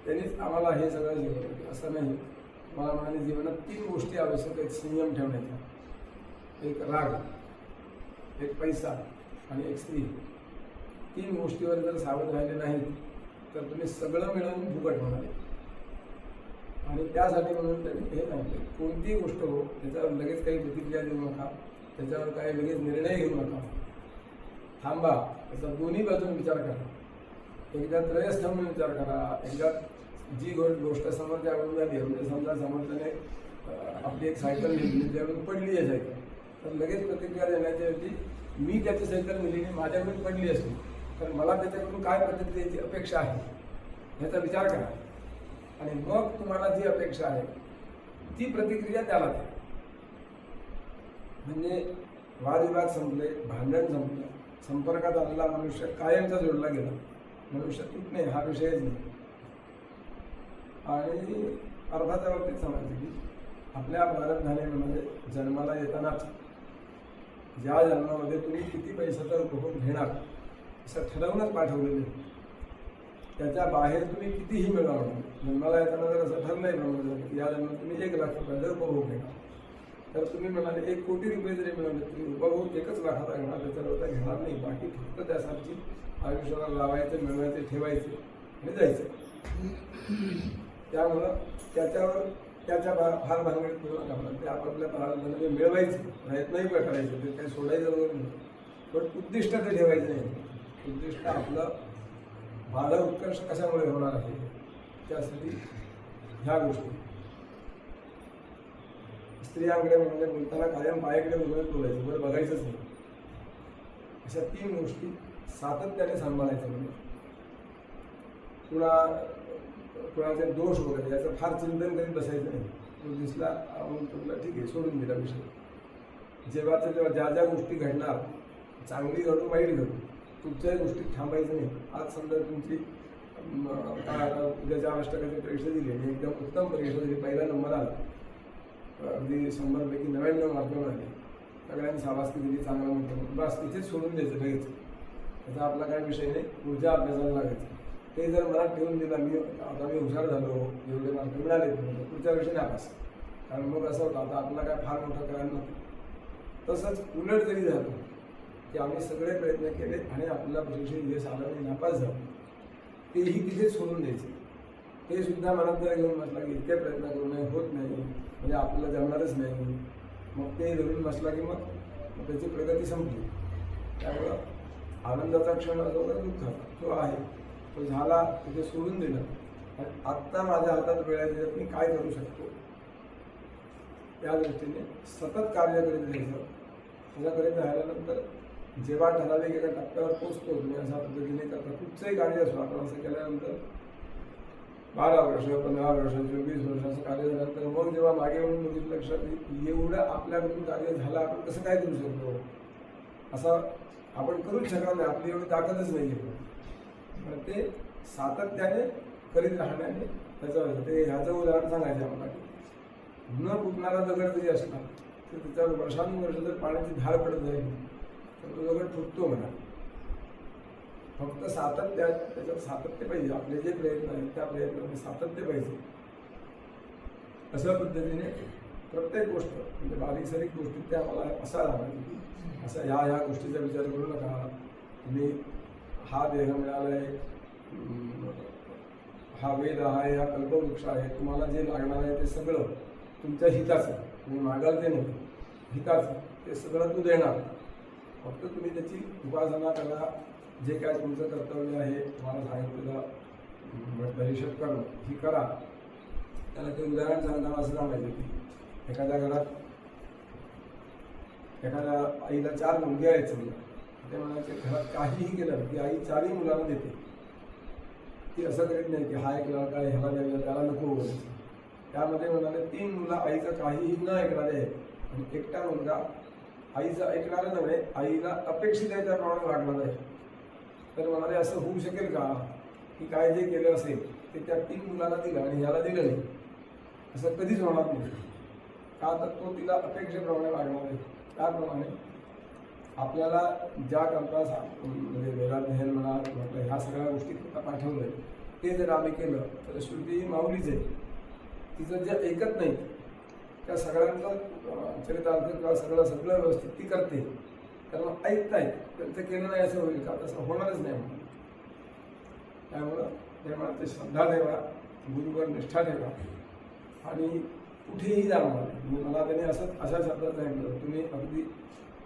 त्यांनीच आम्हाला हे सगळं शिकवलं की असं नाही. मला म्हणाले जीवनात 3 गोष्टी आवश्यक आहेत संयम ठेवण्याच्या. एक राग एक पैसा आणि एक स्त्री. 3 गोष्टीवर जर सावध राहिले नाहीत तर तुम्ही सगळं मिळवून फुकट होणार. आणि त्यासाठी म्हणून त्यांनी हे सांगितलं कोणतीही गोष्ट हो त्याच्यावर लगेच काही प्रतिक्रिया देऊ नका. त्याच्यावर काही लगेच निर्णय घेऊ नका. थांबा, त्याचा दोन्ही बाजून विचार करा. एकदा त्रयस्थ म्हणून विचार करा. एकदा जी गोष्ट समोरच्या आवडून झाली, म्हणजे समजा समोरच्याने आपली एक सायकल नेली, त्यावेळी पडली आहे सायकल, तर लगेच प्रतिक्रिया देण्याच्या ऐवजी मी त्याची सायकल नेली आणि माझ्याकडून पडली असली तर मला त्याच्याकडून काय प्रतिक्रियेची अपेक्षा आहे ह्याचा विचार करा. आणि मग तुम्हाला जी अपेक्षा आहे ती प्रतिक्रिया त्याला द्या. म्हणजे वादविवाद संपले, भांडण संपलं, संपर्कात आलेला मनुष्य कायमचा जोडला गेला, मनुष्य तुटणे हा विषयच नाही. आणि अर्थाच्या बाबतीत सांगायचं की आपल्या भारत धान्यामध्ये जन्माला येतानाच ज्या जन्मामध्ये तुम्ही किती पैशाचा उपभोग घेणार असं ठरवूनच पाठवलेलं आहे. त्याच्या बाहेर तुम्ही कितीही मिळवणार. जन्माला येताना जर असं ठरलंय प्रमाणे की या जन्मात तुम्ही 1 लाख रुपयाचा उपभोग घेणार, तर तुम्ही म्हणाले 1 कोटी रुपये जरी मिळवले तुम्ही उपभोग 1च लाखाचा घेणार, त्याच्यावर घेणार नाही. बाकी फक्त त्यासाठी आयुष्याला लावायचं, मिळवायचे, ठेवायचे आणि जायचं. त्यामुळं त्याच्यावर त्याच्या फार भानगडीत करू नका. ते आपापल्या प्रारंभाने मिळवायचे, प्रयत्नही करायचे, ते काही सोडायचं वगैरे नाही. पण उद्दिष्ट ते ठेवायचं नाही. उद्दिष्ट आपलं माझा उत्कर्ष कशामुळे होणार आहे त्यासाठी ह्या गोष्टी. स्त्रियांकडे म्हणजे बोलताना कायम पायाकडे बघून बोलायचं, बरं बघायचंच नाही. अशा 3 गोष्टी सातत्याने सांभाळायचं. म्हणजे कुणाचे दोष वगैरे याचं फार चिंतन करीत बसायचं नाही. तो दिसला तुला ठीक आहे, सोडून दिला विषय. जेव्हा ज्या ज्या गोष्टी घडणार, चांगली घडू वाईट घडू, कुठच्याही गोष्टीत थांबायचं नाही. आज समजा तुमची काय आता उद्याच्या अष्टकाची परीक्षा दिली आणि एकदम उत्तम परीक्षा दिली, पहिला नंबर आला, अगदी 100पैकी 99 मार्क मिळाले, सगळ्यांनी शाबासकी दिली, चांगला म्हणतो, बस तिथेच सोडून द्यायचं लगेच. त्याचा आपला काय विषय नाही, पुढच्या अभ्यासाला लागायचं. ते जर मनात ठेवून दिला आता मी हुशार झालो, एवढे मार्क मिळाले, पुढच्या विषयी नापास. कारण मग असं होतं आता आपला काय फार मोठं करायला नव्हतं. तसंच उलट जरी झालं की आम्ही सगळे प्रयत्न केले आणि आपल्याला परीक्षेत यश आलं आणि नापास झालो, तेही तिथेच सोडून द्यायचे. ते सुद्धा मनात जर घेऊन बसला की इतके प्रयत्न करू नये, होत नाही, म्हणजे आपल्याला जमणारच नाही, मग ते धरून बसला की मग त्याची प्रगती संपली. त्यामुळं आनंदाचा क्षण असो तर दुःखाचा तो आहे, तो झाला, तिथे सोडून दिलं. आणि आत्ता माझ्या हातात वेळ आहे, त्याच्यात मी काय करू शकतो त्या दृष्टीने सतत कार्य करीत राहायचं. असं करीत राहिल्यानंतर जेव्हा ठराविक एका टप्प्यावर पोचतो, तुम्ही अशा पद्धतीने करता कुठचंही कार्य असो. आपण असं केल्यानंतर 12 वर्ष, 15 वर्ष, 24 वर्ष असं कार्य झाल्यानंतर मग जेव्हा मागे म्हणून बघितलं लक्षात एवढं आपल्याकडून कार्य झालं, आपण कसं काय करू शकतो, असं आपण करूच शकणार नाही, आपली एवढी ताकदच नाही आहे. पण ते सातत्याने करीत राहण्याने त्याचं व्हायचं. ते ह्याचं उदाहरण सांगायचं आम्हाला की न फुटणारा दगड जरी असला तर त्याच्यावर वर्षानुवर्ष जर पाण्याची धार पडत जाईल तर तो दगड फुटतो म्हणा. फक्त त्याच्यात सातत्य पाहिजे. आपले जे प्रयत्न आहेत त्या प्रयत्नामध्ये सातत्य पाहिजे. अशा पद्धतीने प्रत्येक गोष्ट म्हणजे बारीक सारीक गोष्टीत त्या मला असायला पाहिजे की असं ह्या गोष्टीचा विचार करू नका. तुम्ही हा देह मिळाला आहे, हा वेद आहे, हा कल्पवृक्ष आहे, तुम्हाला जे लागणार आहे ते सगळं तुमच्या हिताचं, तुम्ही मागाल ते नाही, हिताचं ते सगळं तू देणार. फक्त तुम्ही त्याची उपासना करा. जे काय तुमचं कर्तव्य आहे, तुम्हाला सांगितलेलं परिषद करणं ही करा. त्याला ते उदाहरण सांगताना असं सांगायचं की एखाद्या घरात एखाद्या आईला 4 मुलगे आहेत समजा, ते म्हणायचे घरात काहीही केलं की आई 4ही मुलांना देते. ती असं करीत नाही की हा एक लडका आहे, ह्याला द्यायला त्याला नको वगैरे. त्यामध्ये म्हणाले 3 मुलं आईचं काहीही न ऐकणारे आणि एकटा मुलगा आईचं ऐकणारं नव्हे, आईला अपेक्षित आहे त्याप्रमाणे वागणार आहे. तर म्हणाले असं होऊ शकेल का की काय जे केलं असेल ते त्या 3 मुलांना दिलं आणि ह्याला दिलं नाही, असं कधीच होणार नाही. का तर तो तिला अपेक्षेप्रमाणे वागणार आहे. त्याप्रमाणे आपल्याला ज्या करता म्हणजे वेदाध्ययन म्हणा म्हटलं ह्या सगळ्या गोष्टी पाठवलं आहे ते जर आम्ही केलं तर श्रुती ही माऊलीच आहे. तिचं जे ऐकत नाही त्या सगळ्यांचं चरितार्थ किंवा सगळं व्यवस्थित ती करते. तर मग ऐकतायत त्यांचं केलं नाही असं होईल का? तसं होणारच नाही म्हणून. त्यामुळं प्रेमात श्रद्धा ठेवा, गुरुवर निष्ठा ठेवा आणि कुठेही जाणार नाही. मला त्याने अशा शब्दात सांगितलं तुम्ही अगदी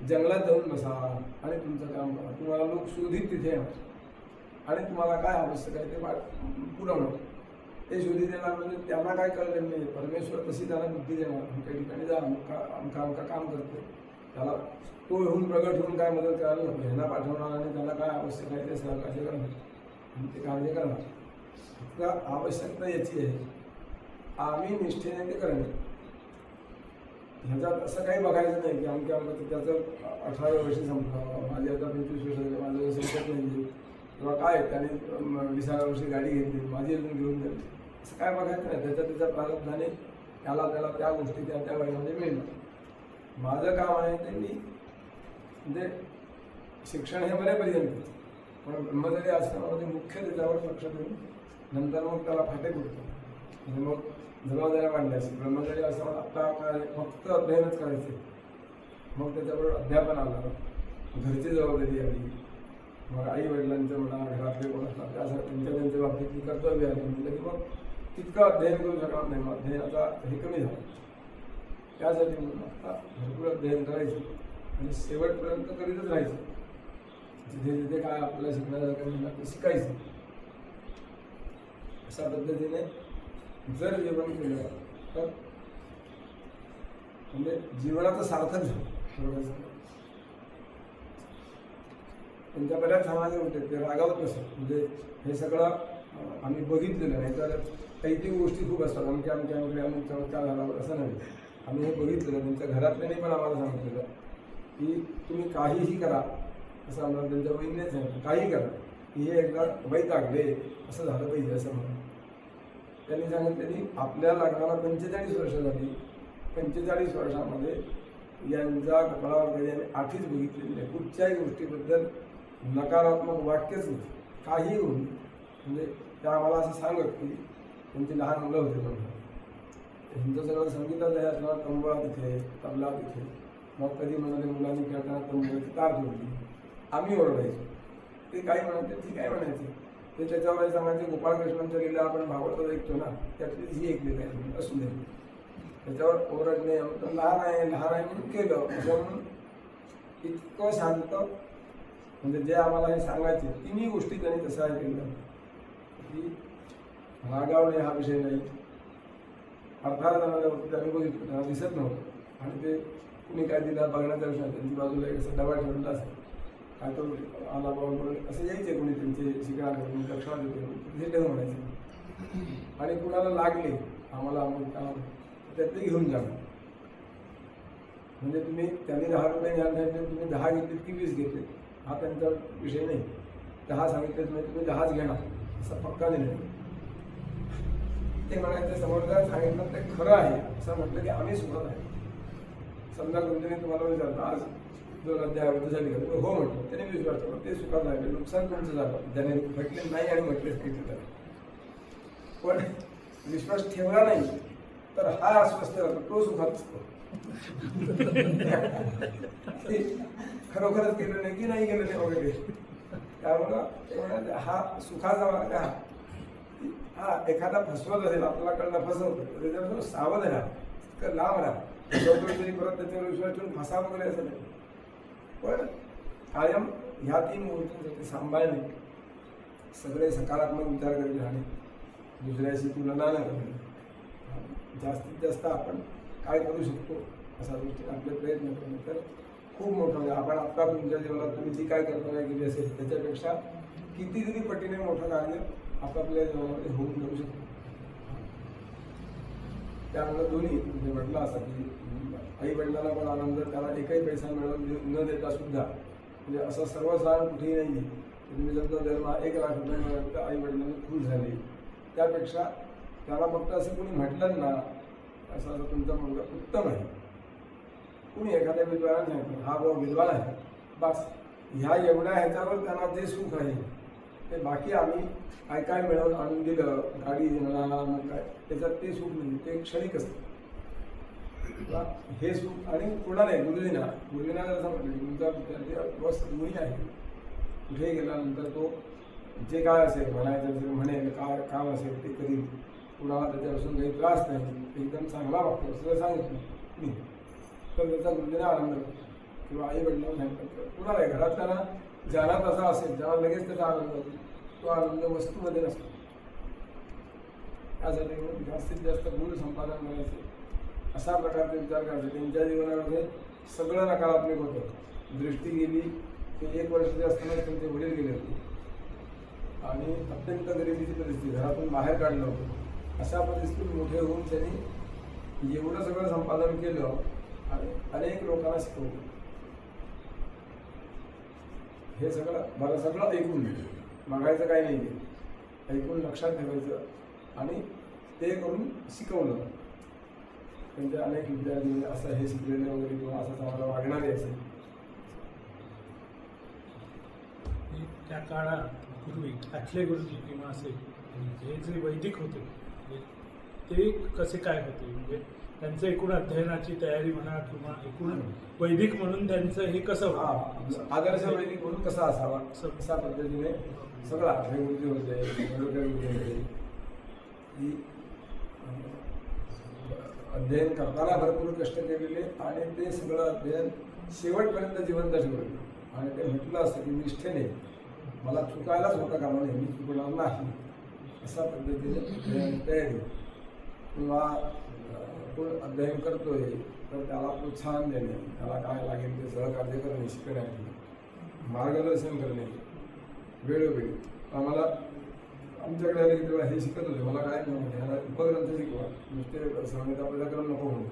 जंगलात जाऊन बसा आणि तुमचं काम करा. तुम्हाला लोक शोधित तिथे येणार आणि तुम्हाला काय आवश्यक आहे ते पुरवणार. ते शोधित येणार म्हणजे त्यांना काय कळलं नाही. परमेश्वर तशी त्यांना बुद्धी देणार. काही ठिकाणी जा अमका काम करतो, त्याला तो येऊन प्रगट होऊन काय मदत करायला नको. ह्यांना पाठवणार आणि त्याला काय आवश्यक आहे ते सहकार्य करणार आणि ते कार्य करणार. फक्त आवश्यकता याची आहे, आम्ही निष्ठेने ते करणे. ह्याच्यात असं काही बघायचं नाही की आमच्या त्याचं 18व्या वर्षी संपलं, माझे आता 25 वर्ष झाले, माझं संपत नाही किंवा काय त्याने 20व्या वर्षी गाडी घेतली, माझी अजून घेऊन जाईल, असं काय बघायचं नाही. त्याच्या प्रारब्धाने त्याला त्या गोष्टी त्या वयामध्ये मिळणार. माझं काम आहे ते मी म्हणजे शिक्षण हे बऱ्यापर्यंत, पण ब्रह्मचारी आश्रमामध्ये मुख्य त्याच्यावर लक्ष देऊन नंतर मग त्याला फाटे फुटतो. म्हणजे मग जबाबदाऱ्या वाढल्या असेल. ब्रह्मचारी आश्रमात आता काय फक्त अध्ययनच करायचे, मग त्याच्याबरोबर अध्यापन आलं, घरची जबाबदारी आली, मग आई वडिलांचं म्हणा, घरातले कोण असतात त्यासाठी त्यांच्या बाबतीतली कर्तव्य आली. म्हटलं की मग तितकं अध्ययन करू शकणार नाही. मग अध्ययनाचा हे कमी झालं. त्यासाठी म्हणून आता भरपूर अध्ययन करायचं आणि शेवटपर्यंत करीतच राहायचं. जिथे जिथे काय आपल्याला शिकण्यासारखं मिळणार ते शिकायचं. अशा पद्धतीने जर जीवन केलं तर म्हणजे जीवनाचं सार्थक झालं. त्यांच्या बऱ्याच समाज होते ते रागावत नसत. म्हणजे हे सगळं आम्ही बघितलेलं नाही. तर काही गोष्टी खूप असतात, अमक्या अमूक चमत्कार झाला असं नाही. आम्ही हे बघितलेलं. त्यांच्या घरातल्याने पण आम्हाला सांगितलेलं की तुम्ही काहीही करा, असं आम्हाला त्यांच्या बहिणीनेच सांगितलं, काही करा की हे एकदा वैतागले असं झालं पाहिजे असं म्हणून त्यांनी सांगितलं की आपल्या लग्नाला 45 वर्ष झाली. 45 वर्षामध्ये यांच्या कपाळावर कधी आम्ही आठीच बघितलेली नाही. कुठच्याही गोष्टीबद्दल नकारात्मक वाक्यच नाही. काही होऊन म्हणजे त्या आम्हाला असं सांगत की त्यांची लहान मुलं होते. पण हिंदू सगळं संगीताचं हे असणार, तंबा तिथे, तबला तिथे. मग कधी म्हणाले मुलांनी खेळताना तंबूची तार जोडली, आम्ही ओरडायचो. ते काही म्हणायचे, ठीक आहे म्हणायचे. ते त्याच्यावर सांगायचे गोपाळकृष्णांच्या लीला आपण भागवतात ऐकतो ना, त्यातलीच ही एक लीला आहे असू दे. त्याच्यावर ओरडणे, लहान आहे म्हणून केलं असं म्हणून इतकं शांत. म्हणजे जे आम्हाला हे सांगायचे तिन्ही गोष्टी त्यांनी तसं ऐकलं की रागावणे हा विषय नाही. अर्थात त्यांनी बघितलं, त्यांना दिसत नव्हतं आणि ते कुणी काय दिलं बघण्याच्या विषयात त्यांची बाजूला एक असं डबा ठेवलेला असेल, काय तो आला बाबा असं यायचे कोणी त्यांचे शिकणार करून दक्षिणा देते हे ठेवून म्हणायचे. आणि कुणाला लागले आम्हाला त्यातले घेऊन जा. म्हणजे तुम्ही त्यांनी 10 रुपये ज्ञान सांगितले, तुम्ही 10 घेतलेत की 20 घेतले हा त्यांचा विषय नाही. 10 सांगितले तुम्ही 10च घेणार असा पक्का नाही. ते म्हणायचं समोरच्या सांगितलं ते खरं आहे असं म्हटलं की आम्ही सुखत आहे. समजा कोणत्याने तुम्हाला विचारलं आज 2 अध्याय झाली का, तुम्ही हो म्हटलं, त्याने विश्वास ठेवला, ते सुखात आहे. नुकसान तुमचं झालं ज्याने म्हटले नाही आणि म्हटलेच नाही तर. पण विश्वास ठेवला नाही तर हा अस्वस्थ राहतो, तो सुखात असतो. खरोखरच केलं नाही की नाही गेलं नाही वगैरे. त्यामुळं हा सुखाचा मार्ग हा एखादा फसवत असेल, आपल्याला कळलं फसवतो, त्याच्यापासून सावध राहा, तर लांब राहा. तरी परत त्याच्यावर विश्वास ठेवून फसा वगैरे असं नाही. पण कायम ह्या 3 गोष्टींसाठी सांभाळणे, सगळे सकारात्मक विचार करीत राहणे, दुसऱ्याशी तुलना न करणे, जास्तीत जास्त आपण काय करू शकतो अशा गोष्टी आपले प्रयत्न करणे, तर खूप मोठं म्हणजे आपण आत्ता तुमच्या जीवनात तुम्ही जी काय कल्पना केली असेल त्याच्यापेक्षा कितीतरी पटीने मोठं कार्य आपापल्या जीवनामध्ये होऊन जाऊ शकतो. त्यामुळे दोन्ही म्हणजे म्हटलं असं की आई वडिलांना पण आनंद, त्याला एकही पैसा मिळवून न देता सुद्धा म्हणजे असं सर्वसाधारण कुठेही नाही आहे. तुम्ही जर जन्म 1 लाख रुपये मिळाले तर आई वडिलांनी खुश झाले. त्यापेक्षा त्याला फक्त असं कोणी म्हटलं ना असं तुमचा मुलगा उत्तम आहे, कुणी एखाद्या विद्वानाने सांगितलं हा बाबा विद्वान आहे, बस ह्या एवढ्या ह्याच्यावर त्यांना जे सुख आहे ते बाकी आम्ही काय मिळवून आणून दिलं, गाडी म्हणा मग काय त्याच्यात ते सुख नाही, ते क्षणिक असतं. हे सुख आणि कुणाला आहे गुरुजींना जर असं म्हटलं की तुमचा विद्यार्थी बस गुणी आहे, कुठेही गेल्यानंतर तो जे काय असेल म्हणायचं असेल म्हणेल, काय काम असेल ते करील, कुणाला त्याच्यापासून काही त्रास नाही, एकदम चांगला वाटतो असं सांगितलं मी, तर त्याचा गुरुजींना आनंद होतो. किंवा आई वडिलांना सांगतात कुणाला आहे घरातल्याला ज्याला तसा असेल ज्याला लगेच त्याचा आनंद होतो तो आनंद वस्तूमध्ये नसतो. त्यासाठी मग जास्तीत जास्त गुण संपादन करायचे अशा प्रकारचे विचार करायचे. त्यांच्या जीवनामध्ये सगळं नकारात्मक होतं. दृष्टी गेली की 1 वर्षाचे असताना त्यांचे वडील गेले होते आणि अत्यंत गरिबीची परिस्थिती, घरातून बाहेर काढलं होतं. अशा परिस्थितीत मोठे होऊन त्यांनी एवढं सगळं संपादन केलं आणि अनेक लोकांना शिकवलं. हे सगळं ऐकून मागायचं काही नाही, ऐकून लक्षात ठेवायचं आणि ते करून शिकवलं. त्यांच्या अनेक विद्यार्थी असं हे शिकलेले वगैरे किंवा असं चांगलं वागणारे असेल. त्या काळात पूर्वी आठले गुरुजी किंवा असे हे जे वैदिक होते ते कसे काय होते, म्हणजे त्यांचं एकूण अध्ययनाची तयारी म्हणा किंवा एकूण वैदिक म्हणून त्यांचं हे कसं होतं, आदर्श वैदिक म्हणून कसा असावा अशा पद्धतीने सगळं आठले गुरुजी होते. ही अध्ययन करताना भरपूर कष्ट केलेले आणि ते सगळं अध्ययन शेवटपर्यंत जिवंत ठेवलं. आणि ते म्हटलं असतं की निष्ठेने मला चुकायलाच होता कामा नये, मी चुकणार नाही अशा पद्धतीने तयारी. किंवा कोण अध्ययन करतोय तर त्याला प्रोत्साहन देणे, त्याला काय लागेल ते सहकार्य करणे, शिकण्यासाठी मार्गदर्शन करणे वेळोवेळी. आम्हाला आमच्याकडे आले की तेव्हा हे शिकत होते. मला काय म्हणजे ह्याला उपग्रंथ शिकवा, नुसते संहिता प्रजाकरण नको म्हणून,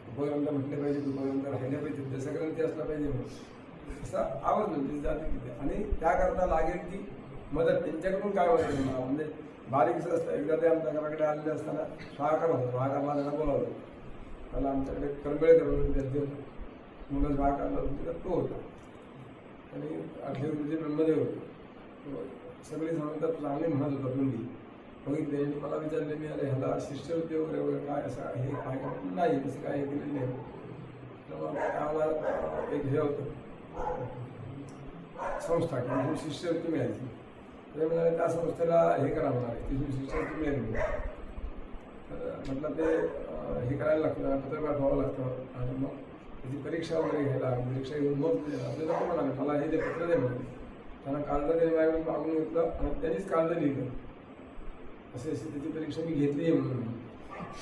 उपग्रंथ म्हटले पाहिजे, उपग्रंथ राहिले पाहिजे, दशग्रंथी असला पाहिजे म्हणून असं आवड होती जाते तिथे. आणि त्याकरता लागेल की मदत त्यांच्याकडून काय होतं म्हणजे बारीकसं असतं. एकदा ते आमच्या घराकडे आलेले असताना शाळाकार होतं, शाळाकारला त्यांना बोलावलं. त्याला आमच्याकडे करंबेळकर म्हणून विद्यार्थी होतं, मुलं शाळाकारला होती तर तो होता. आणि आठले गुरुजी ब्रह्मदेव होते. सगळी सांगतात चांगली म्हणत होता तोंडी बघितले. आणि मला विचारले मी अरे ह्याला शिष्यवृत्ती वगैरे वगैरे काय असं हे काय नाही तसं काय हे केलेलं नाही. तर मग त्याला एक हे होतं संस्था की शिष्यवृत्ती मिळायची. ते म्हणाले त्या संस्थेला हे करा म्हणाले ती शिष्यवृत्ती मिळेल म्हणून. तर म्हटलं ते हे करायला लागतं, पत्र पाठवावं लागतं आणि मग त्याची परीक्षा वगैरे घ्यायला, परीक्षा घेऊन मग आपल्याला नको म्हणाले मला हे ते पत्र दे म्हणाले. त्यांना कागद त्यांनी माझ्याकडून मागून घेतलं आणि त्यांनीच कागद लिहिलं असे त्याची परीक्षा मी घेतली आहे म्हणून.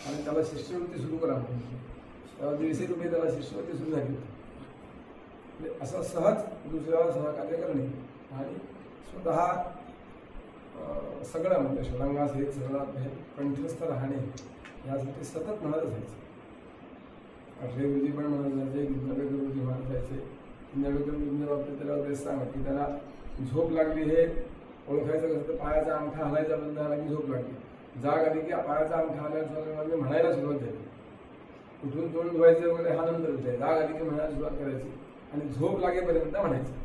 आणि त्याला शिष्यवृत्ती सुरू करा म्हणून तेव्हा 150 रुपये त्याला शिष्यवृत्ती सुरू झाली. म्हणजे असं सहज दुसऱ्याला सहकार्य करणे आणि स्वतः सगळं म्हणजे षडांगास हे सगळं हे कंठस्थ राहणे यासाठी सतत म्हणत असायचं. आठले गुरुजी पण म्हणत जायचे, गुंजाळकर गुरुजी म्हणत जायचे. गुंजाळकर गुरुजींच्या बाबतीत त्याला वेळेस सांगत की त्याला झोप लागली हे ओळखायचं कसं तर पायाचा अंगठा हलायचा बंद झाला की झोप लागली. जाग आली की पायाचा अंगठा हलायचा म्हणजे म्हणायला सुरुवात झाली. उठून तोंड धुवायचे वगैरे हा नंतर होते. जाग आली की म्हणायला सुरुवात करायची आणि झोप लागेपर्यंत म्हणायचं.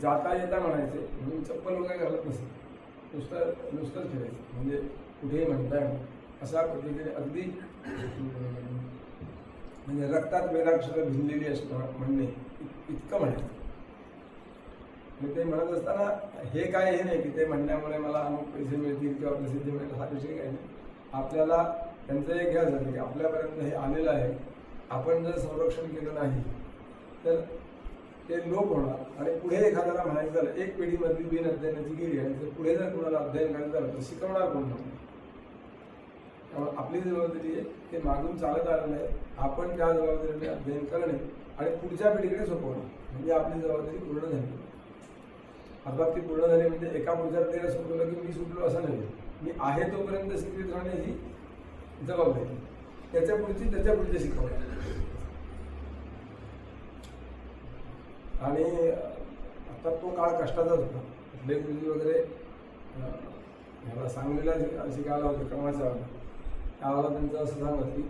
जाता येता म्हणायचे म्हणून चप्पल वगैरे घालत नसेल, नुसतंच फिरायचं म्हणजे कुठेही म्हणताय अशा पद्धतीने अगदी म्हणजे रक्तात वेदाक्षर भिनलेली अशी म्हणणे इतकं म्हणायचं. आणि ते म्हणत असताना हे काय हे नाही की ते म्हणण्यामुळे मला अमुक पैसे मिळतील किंवा प्रसिद्धी मिळेल हा विषय काही नाही. आपल्याला त्यांचं एक घ्या झालं की आपल्यापर्यंत हे आलेलं आहे, आपण जर संरक्षण केलं नाही तर ते लोप होणार आणि पुढे एखाद्याला म्हणायचं झालं एक पिढीमधली बिन अध्ययनाची गेली आणि जर पुढे जर कोणाला अध्ययन करायचं झालं तर शिकवणार कोण नाही. त्यामुळे आपली जबाबदारी आहे ते मागून चालत आलेलं आहे, आपण त्या जबाबदारीने अध्ययन करणे आणि पुढच्या पिढीकडे सोपवणं म्हणजे आपली जबाबदारी पूर्ण झाली. अर्थात ती पूर्ण झाली म्हणजे एका पुढच्या पिढीला सोपवलं की मी सुटलो असं नाही. मी आहे तोपर्यंत शिकवित राहणे ही जबाबदारी, त्याच्या पुढचे शिकवणं. आणि आता तो काळ कष्टाचाच होता. आठले गुरुजी वगैरे ह्याला सांगलीला शिकायला होते क्रमाचा त्यावेळेला त्यांचं असं सांगत की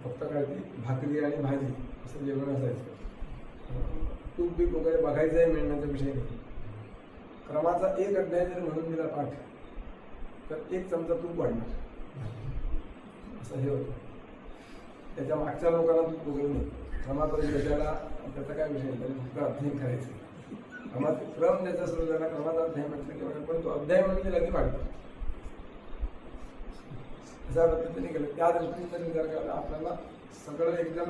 फक्त काय ती भाकरी आणि भाजी असं जेवण असायचं. तूप बीप वगैरे बघायचं आहे मिळण्याचा विषय नाही. क्रमाचा एक अध्याय जर म्हणून दिला पाठ तर 1 चमचा तूप वाढणार असं हे होतं. त्याच्या मागच्या लोकांना तूप वगैरे नाही. क्रमापर्यंत त्याचा काय विषय नाही, फक्त अध्ययन करायचं. क्रमात क्रम ज्याचा सुरू झाला क्रमाचा अध्याय म्हटलं की पण तो अध्याय म्हणून दिला की वाढतो अशा पद्धतीने केलं. त्या दृष्टीने विचार करायला आपल्याला सगळं एकदम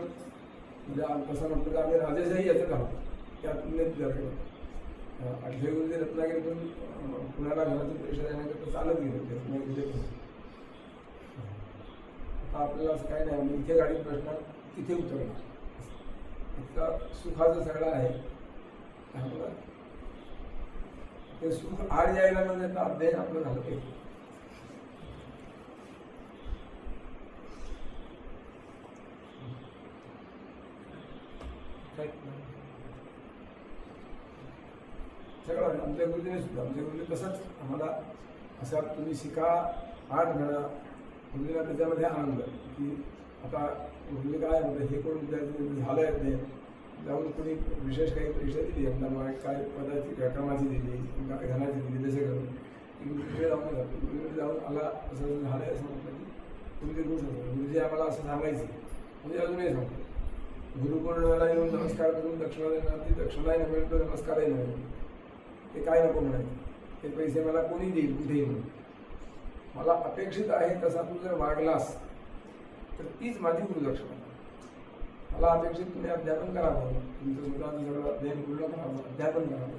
म्हणजे तसं म्हटलं तर आम्ही राजेशाही याचं आहोत त्या तुलनेत जर अठ्ठावी गुरुजी रत्नागिरीतून पुण्याला घरातून प्रेशर येण्याकरता चालत गेले रत्नागिरी. आता आपल्याला असं काही नाही, आम्ही इथे गाडीत बसणार तिथे उतरणार, इतका सुखाचं सगळं आहे. त्यामुळं ते सुख आड यायला न देता अध्ययन आपलं झालं पाहिजे. सगळं आमच्या गुरुजीने सुद्धा आमच्या गुरुजी तसंच आम्हाला असा तुम्ही शिका, आठ म्हणा, गुरुजीला त्याच्यामध्ये आनंद की आता गुरुजी काय म्हणतं हे कोण विद्यार्थी झालं आहे ते जाऊन कोणी विशेष काही परीक्षा दिली आपल्याला काय पदाची क्रमाची दिली घनाची दिली तसे करून की गुरुजीकडे जाऊन जातो. गुरुजीकडे जाऊन आला असं झालं आहे असं म्हटलं की गुरुजी गुरु सांगतो. गुरुजी आम्हाला असं सांगायचं म्हणजे अजूनही सांगतो. गुरुपौर्णिमेला येऊन नमस्कार करून दक्षिणा देणार, ती दक्षिणाही न मिळतो नमस्कारही न मिळतो. ते काय नको म्हणायचं, ते पैसे मला कोणी देईल कुठेही म्हणून. मला अपेक्षित आहे तसा तू जर वागलास तर तीच माझी गुरुदक्षिणा. मला अपेक्षित तुम्ही अध्यापन करावं, तुमचं स्वतःचं सगळं अध्ययन पूर्ण करावं, अध्यापन करावं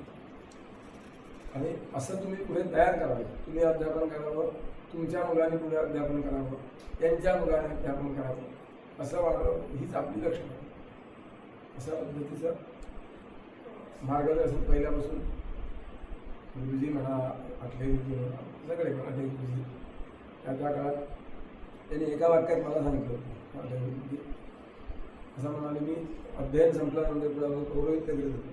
आणि असं तुम्ही पुढे तयार करावं. तुम्ही अध्यापन करावं, तुमच्या मुलांनी पुढे अध्यापन करावं, त्यांच्या मुलाने अध्यापन करावं, असं वागावं, हीच आपली लक्षणं. अशा पद्धतीचं मार्गदर्शन पहिल्यापासून गुरुजी म्हणा, आठले गुरुजी म्हणा, सगळे मराठी गुरुजी त्या काळात त्यांनी एका वाक्यात मला सांगितलं होतं. आठले गुरुजी असं म्हणाले, मी अध्ययन संपल्यानंतर पुढे पौरोहित्य करत होतो.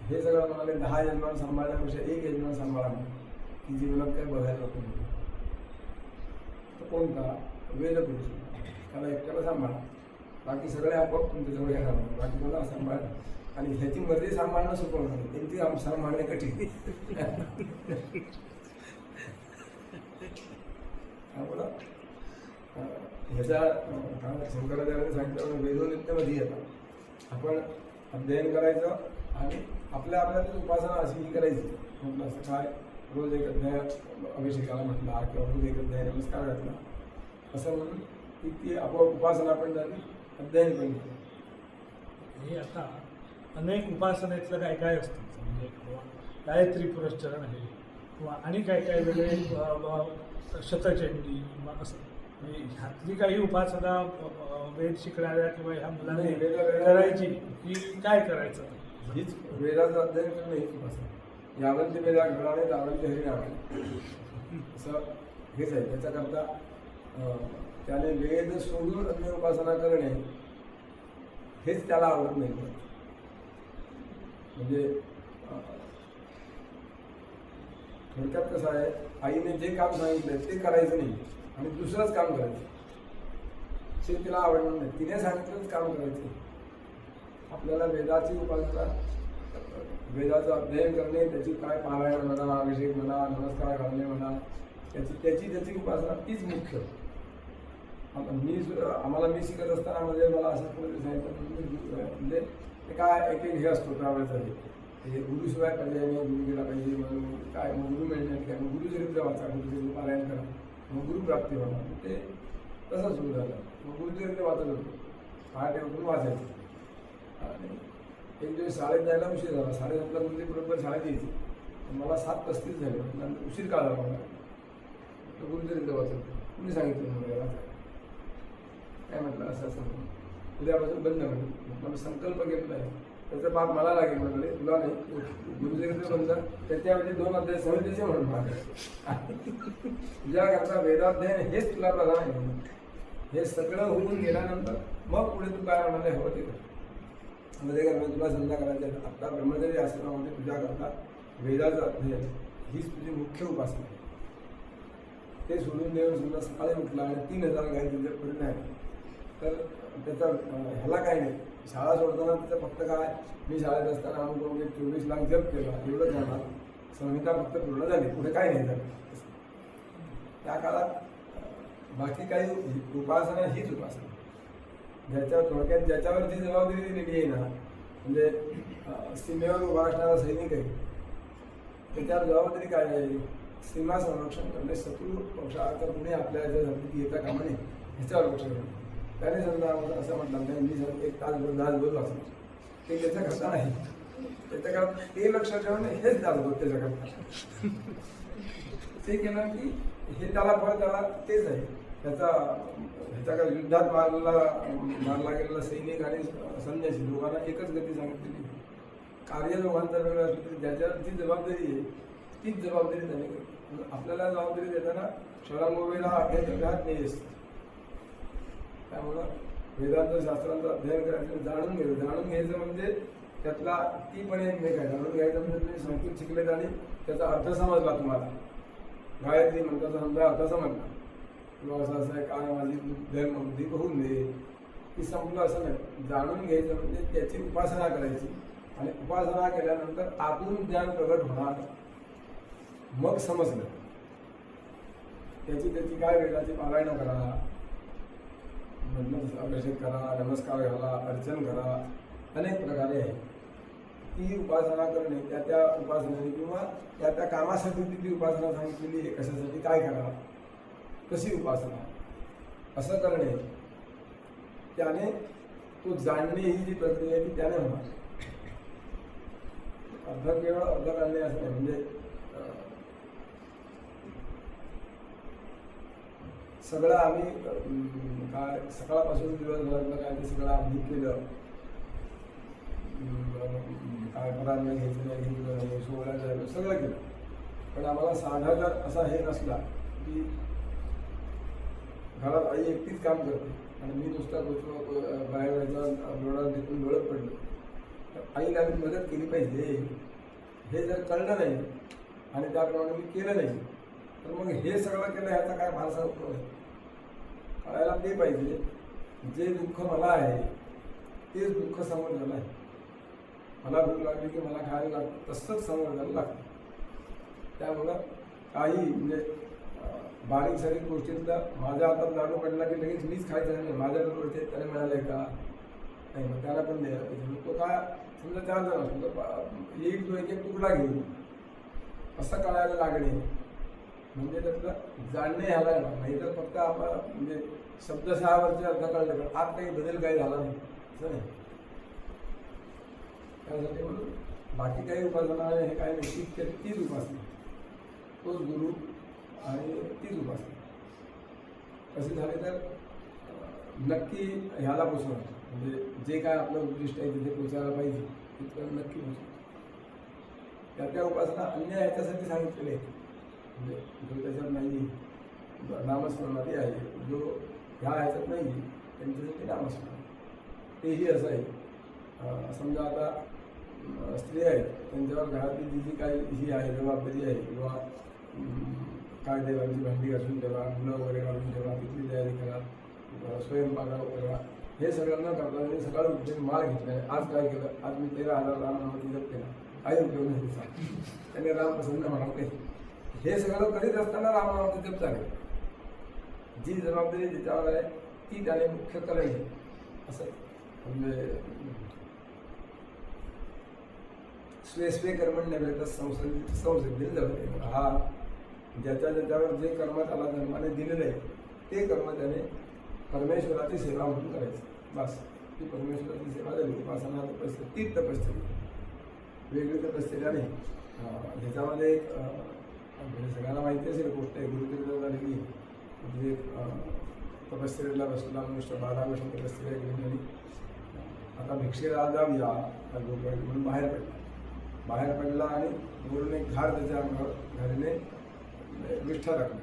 हे सगळं म्हणाले 10 यजमान सांभाळण्यापेक्षा 1 यजमान सांभाळा की जीवनात काय बघायला नको. तर कोणता? वेदपुरुष. त्याला एकट्याला सांभाळा, बाकी सगळे आपोआप तुमच्याजवळ येणार, बाकी मला सांभाळा. आणि ह्याची मर्जी सांभाळणं सोपं नाही, त्यांची सांभाळणे कठीण. त्यामुळं ह्याच्या शंकराचार्याने सांगितलं वेदोनित्यमध्ये येतात. आपण अध्ययन करायचं आणि आपल्या आपल्यातच उपासना अशी ही करायची. म्हटलं असं काय रोज एक अध्याय अभिषेकाला म्हटला किंवा रोज एक अध्याय नमस्कार घातला असं म्हणून ती आपोआप उपासना पण झाली, अध्ययन पण झालं. हे आता अनेक उपासनेतलं काय काय असतं, म्हणजे गायत्री पुरस्चरण आहे किंवा आणि काय काय वेगळे शतचंडी किंवा असं, म्हणजे ह्यातली काही उपासना वेद शिकणाऱ्या किंवा ह्या मुलांनी करायची की काय करायचं? हीच वेदाचं अध्ययन करणं हीच उपासना. यावंती वेदा घडाने तावंती हरिनामे असं हेच आहे. त्याच्याकरता त्याने वेद सोडून अन्य उपासना करणे हेच त्याला आवडत नाही. म्हणजे थोडक्यात कसं आहे, आईने जे काम सांगितलं ते करायचं नाही आणि दुसरंच काम करायचं, ते तिला आवडणार नाही. तिने सांगितलंच काम करायचं. आपल्याला वेदाची उपासना, वेदाचं अध्ययन करणे, त्याची काय पारायण म्हणा, अभिषेक म्हणा, नमस्कार घालणे म्हणा, त्याची उपासना तीच मुख्य. आम्हाला मी शिकत असताना म्हणजे मला असं सांगितलं, म्हणजे ते काय एक हे असतो त्यावेळेचा हे गुरुशिवाय पर्याय नाही, गुरु गेला पाहिजे म्हणून काय, मग गुरु मिळणार काय, मग गुरुचरित्र वाचा, गुरुचरित्र पारायण करा, मग गुरुप्राप्ती होणार. ते तसं सुरू झालं. मग गुरुचरित्र वाचत होतो, पहाटे उठून वाचायचं. आणि एक दिवस शाळेत जायला उशीर झाला. 7:30ला म्हणजे बरोबर शाळेत यायची. मला 7:35 झाले. नंतर उशीर का झाला मला, गुरुचरित्र वाचत. कुणी सांगितलं मला वाचायला? काय म्हटलं असं असं उद्यापासून बंद म्हटलं. मला संकल्प घेतला आहे, त्याचा बाप मला लागेल म्हणाले, तुला नाही, गुरुचरित्र बंद, त्याच्यामध्ये 2 अध्याय सहजतेचे म्हणून मागे तुझ्याकरता वेदाध्ययन हेच तुला प्रधान आहे म्हणून. हे सगळं होऊन गेल्यानंतर मग पुढे तू काय म्हणाले हवं ते कर. मध्ये काय तुला संध्या करायचं. आता ब्रह्मचारी आश्रमामध्ये तुझ्याकरता वेदाचं अध्ययन हीच तुझी मुख्य उपासना आहे. ते सोडून देऊन समजा सकाळी उठला आणि 3000 गायत्री जर करून आहे तर त्याचा ह्याला काय नाही. शाळा सोडताना तिथं फक्त काय, मी शाळेत असताना अनुभव 24 लाख जप केला एवढं जाणार, संहिता फक्त पूर्ण झाली, पुढे काय नाही झालं. त्या काळात बाकी काही उपासना हीच उपासना, थोडक्यात ज्याच्यावरची जबाबदारी दिलेली आहे ना, म्हणजे सीमेवर उभा असणारा सैनिक आहे, त्याच्यावर जबाबदारी काय आहे? सीमा संरक्षण करणे, शत्रू पक्षाचा पुढे आपल्या याच्यासाठी येता कामा नये ह्याच्यावर लक्ष देणं. त्याने समजा आम्हाला असं म्हटलं नाही मी समजा एक तासभर वाचलो ते त्याचा करता नाही त्याच्या करता ते लक्ष ठेवून हेच दाखवतो त्याच्याकरता ते केलं की हे त्याला फळ त्याला तेच आहे ह्याच्याकडे युद्धात मारला गेलेला सैनिक आणि संन्यासी दोघांना एकच गती सांगितलेली कार्य दोघांचं वेगळं असलं तरी ज्याच्यावर जी जबाबदारी आहे तीच जबाबदारी त्याने केली आपल्याला जबाबदारी देताना षडांगोवेला अभ्यास नाही असते त्यामुळं वेदांत शास्त्रांचं अध्ययन करायचं जाणून घ्यायचं म्हणजे त्यातला ती पण एक मेक आहे जाणून घ्यायचं म्हणजे तुम्ही संस्कृत शिकलेत आणि त्याचा अर्थ समजला तुम्हाला गायत्री म्हणता समजा अर्थ समजला किंवा असं आहे काय माझी धर्मबुद्धी होऊन दे की संपलं असं नाही जाणून घ्यायचं म्हणजे त्याची उपासना करायची आणि उपासना केल्यानंतर आतून ज्ञान प्रगट होणार मग समजलं त्याची काय वेदाची पारायण करा अभिषेक करा नमस्कार घाला अर्चन करा अनेक प्रकारे आहे ती उपासना करणे त्या उपासनेने किंवा त्या कामासाठी ती उपासना सांगितलेली आहे कशासाठी काय करा कशी उपासना असं करणे त्याने तो जाणणे ही जी प्रक्रिया आहे ती त्याने होणार केवळ अर्ध करणे असं नाही म्हणजे सगळं आम्ही काय सकाळपासून दिवसभरातलं काय ते सगळं आम्ही केलं काय परांना घ्यायचं नाही सोहळ्यात जायचं सगळं केलं पण आम्हाला साधा जर असा हे नसला की घरात आई एकटीच काम करते आणि मी नुसता बाहेर जायचं डोळा देखून डोळत पडलो तर आईला आम्ही मदत केली पाहिजे हे जर कळलं नाही आणि त्याप्रमाणे मी केलं नाही तर मग हे सगळं केलं ह्याचा काय फारसा उपयोग आहे कळायला ते पाहिजे जे दुःख मला आहे तेच दुःख समोरच्याला आहे मला भूक लागली की मला खायला लागतं तसंच समोरच्याला लागतं त्यामुळं काही म्हणजे बारीक सारीक गोष्टींचा माझ्या हातात लाडू पडला की लगेच मीच खायचं नाही माझ्या बरोबर त्याने मिळालंय का नाही मग त्याला पण द्यायला पाहिजे तो काय समजा 4 जण असतो एक जो एक तुकडा घेऊन असं कळायला लागणे म्हणजे त्यातलं जाणणे ह्याला येणार नाही तर फक्त आपण म्हणजे शब्दशहावरचे अर्थ कळले पण आत काही बदल काही झाला नाही असं नाही त्यासाठी म्हणून बाकी काही उपासना आहे हे काही नाही तीच उपासना तोच गुरु आणि तीच उपासना असे झाले तर नक्की ह्याला पोचणार म्हणजे जे काय आपलं उद्दिष्ट आहे तिथे पोचायला पाहिजे तिथं नक्की पोचणार त्या उपासना अन्य ह्याच्यासाठी सांगितलेले आहेत म्हणजे जो त्याच्यात नाही नामस्मरणारी आहे जो ह्या ह्याच्यात नाही त्यांच्यासाठी नामस्मरण तेही असं आहे समजा आता स्त्री आहेत त्यांच्यावर घरातली जी काही ही आहे जबाबदारी आहे किंवा काय देवांची भांडी घासून ठेवा मुलं वगैरे काढून ठेवा तिथली तयारी करा स्वयंपाक करा हे सगळं न करता त्यांनी सकाळी उठून माळ घेतला आज काय केलं आज मी 13,000 रामनामाची जप केला काही उपयोग नाही तिचा त्याने राम प्रसन्न म्हणावते हे सगळं करीत असताना रामनामाचं जप चालेल जी जबाबदारी त्याच्यावर आहे ती त्याने मुख्य करायची असं म्हणजे स्वे कर्मण्य भेटत संसिद्धी जवळ हा ज्याच्यावर जे कर्म त्याला जन्माने दिलेलं आहे ते कर्म त्याने परमेश्वराची सेवा म्हणून करायचं बस ती परमेश्वराची सेवा झाली उपासना तपस्या तीच तपस्या वेगळी तपस्या नाही ह्याच्यामध्ये एक म्हणजे सगळ्यांना माहिती असेल गोष्ट आहे गुरुतीर्थ झालेली म्हणजे तपस्येला बसला मनुष्य 12 वर्ष तपस्या घेऊन झाली आता भिक्षेला जाऊया म्हणून बाहेर पडला आणि गुरुने एक घार त्याच्या अंगावर घालीने विष्ठा टाकली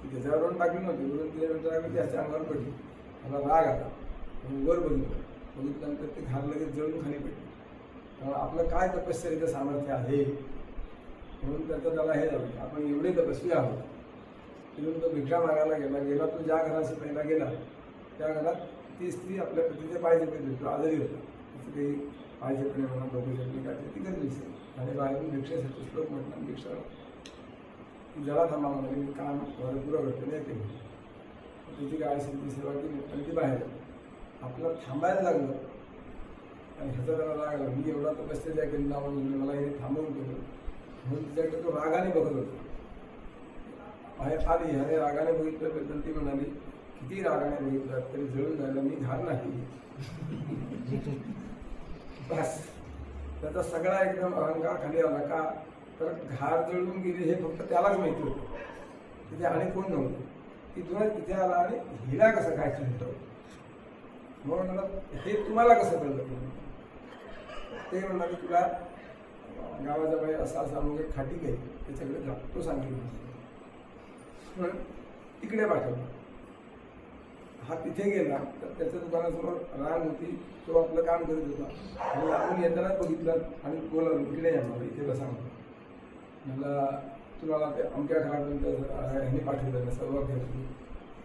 ती त्याच्यावरून टाकली नव्हती गुरुने तिला विष्ठा टाकली त्याच्या अंगावर पडली मला राग आला म्हणून वर बघितल्यानंतर ते घार लगेच जळून खाली पडली त्यामुळे आपलं काय तपस्येचं सामर्थ्य आहे म्हणून त्याचं त्याला हे झालं आपण एवढे तपस्वी आहोत तिथून तो भिक्षा मागायला गेला तो ज्या घराशी पहिला गेला त्या घरात ती स्त्री आपल्या पतीचे पाय झेपली तो आजारी होता तिथे काही पाय झेपणे म्हणून डोके झेपणे काय ती करली आणि बाहेरून भिक्षेसाठी श्लोक म्हटलं भिक्षा ती जरा थांबा म्हणाली मी काम पुरं घडतं नाही केलं तिची काय असेल ती सेवा केली आणि ती बाहेर आपलं थांबायला लागलं आणि ह्याचा त्याला लागला मी एवढा तपस्या केला म्हणून मला हे थांबवून केलं म्हणून तिच्याकडे तो रागाने बघत होता बाहेर आली ह्याने रागाने बघितल्याबद्दल ती म्हणाली किती रागाने बघितलं तरी जळून जायला मी घाण नाही. बस त्याचा सगळा एकदम अहंकार खाली आला का, तर घार जळून गेली हे फक्त त्यालाच माहिती होतं, तिथे आणि कोण नव्हतं. तिथूनच इथे आला आणि हिला कसं काय चिंतव, मग म्हणाला हे तुम्हाला कसं कळलं. ते म्हणाले तुला गावाचा बाई असा असा म्हणजे खाटी घे त्याच्याकडे जा, तो सांगितलं म्हणून तिकडे पाठवला. हा तिथे गेला तर त्याच्या दुकानासमोर रांग होती, तो आपलं काम करत होता आणि आपण येतानाच बघितलं आणि बोलावलं इकडे या मला, इथे बसा मला तुम्हाला ते अमक्या घरापर्यंत ह्याने पाठवलं सर्व घेतली.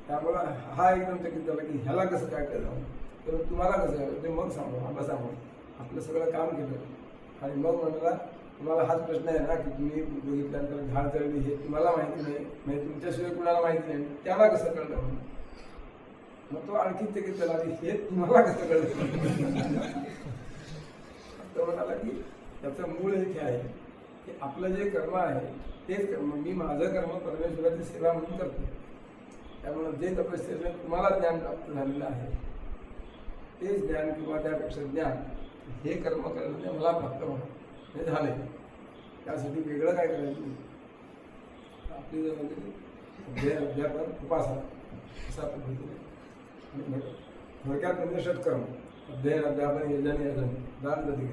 त्यामुळं हा एकदम चकित झाला की ह्याला कसं काय केलं, तर तुम्हाला कसं काय ते मग सांगू बसा मग आपलं सगळं काम केलं आणि मग म्हणाला तुम्हाला हाच प्रश्न आहे ना की तुम्ही बघितल्यानंतर घाण जळली हे तुम्हाला माहिती नाही, म्हणजे तुमच्याशिवाय कुणाला माहिती नाही, त्याला कसं कळलं म्हणून. मग तो आणखी चकित झाला की हे तुम्हाला कसं कळलं. तो म्हणाला की त्याचं मूळ हे आहे की आपलं जे कर्म आहे तेच कर्म, मी माझं कर्म परमेश्वराची सेवा म्हणून करतो. त्यामुळे जे तपस्येने तुम्हाला ज्ञान प्राप्त झालेलं आहे तेच ज्ञान किंवा त्यापेक्षा ज्ञान हे कर्म करण्याने मला प्राप्त होणं हे झाले. त्यासाठी वेगळं काय करायचं, आपली जर म्हणजे अध्यापन उपासना अशा पद्धतीने थोडक्यात म्हणजे षटकर्म अध्ययन अध्यापन यजन यजन दान दधी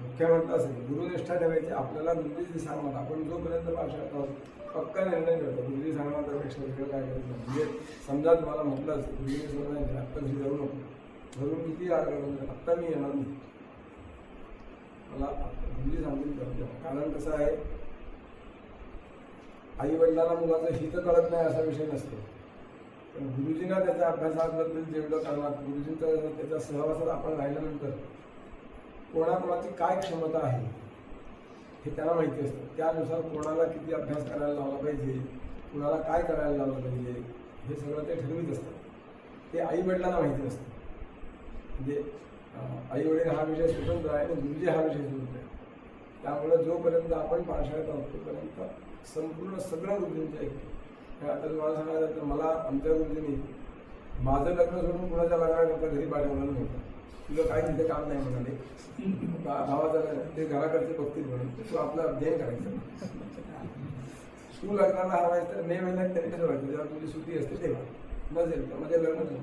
मुख्य म्हटलं असेल गुरुनिष्ठा ठेवायची. आपल्याला गुरुजी सांगणार, आपण जोपर्यंत पाशात आहोत पक्का निर्णय करतो गुरुजी सांगणार त्यापेक्षा वेगळं काय करायचं. म्हणजे समजा तुम्हाला म्हटलं असेल गुरुजी सांगणार आत्ता घरी जाऊ नको, घरून किती आग्रह आत्ता मी येणार नाही, मला गुरुजी सांगून करतो. कारण कसं आहे, आई वडिलांना मुलाचं हित कळत नाही असा विषय नसतो, पण गुरुजींना त्याच्या अभ्यासाबद्दल जेवढं करणार, गुरुजींचा त्याच्या सहवासात आपण राहिल्यानंतर कोणाकोणाची काय क्षमता आहे हे त्यांना माहिती असतं. त्यानुसार कोणाला किती अभ्यास करायला लावला पाहिजे, कुणाला काय करायला लावलं पाहिजे हे सगळं ते ठरवीत असतं. ते आई वडिलांना माहिती नसतं. म्हणजे आई वडील हा विषय स्वतंत्र आहे आणि गुरुजी हा विषय स्वतंत्र आहे. त्यामुळे जोपर्यंत आपण पाठशाळेत आहोत तोपर्यंत संपूर्ण सगळं गुरुजींचं ऐकतो. आता तुम्हाला सांगायचं तर मला आमच्या गुरुजींनी माझं लग्न सोडून कुणाच्या लग्नात घरी पाठवलं नव्हतं. तुला काय तिथे काम नाही म्हणाले, भावाचं ते घराकडचे बघतील म्हणून तू आपलं अध्ययन करायचं. तू लग्नाला हवायचं तर मे महिन्यात त्यांनी ठरवायचं जेव्हा तुझी सुट्टी असते तेव्हा, नसेल तर म्हणजे लग्न झालं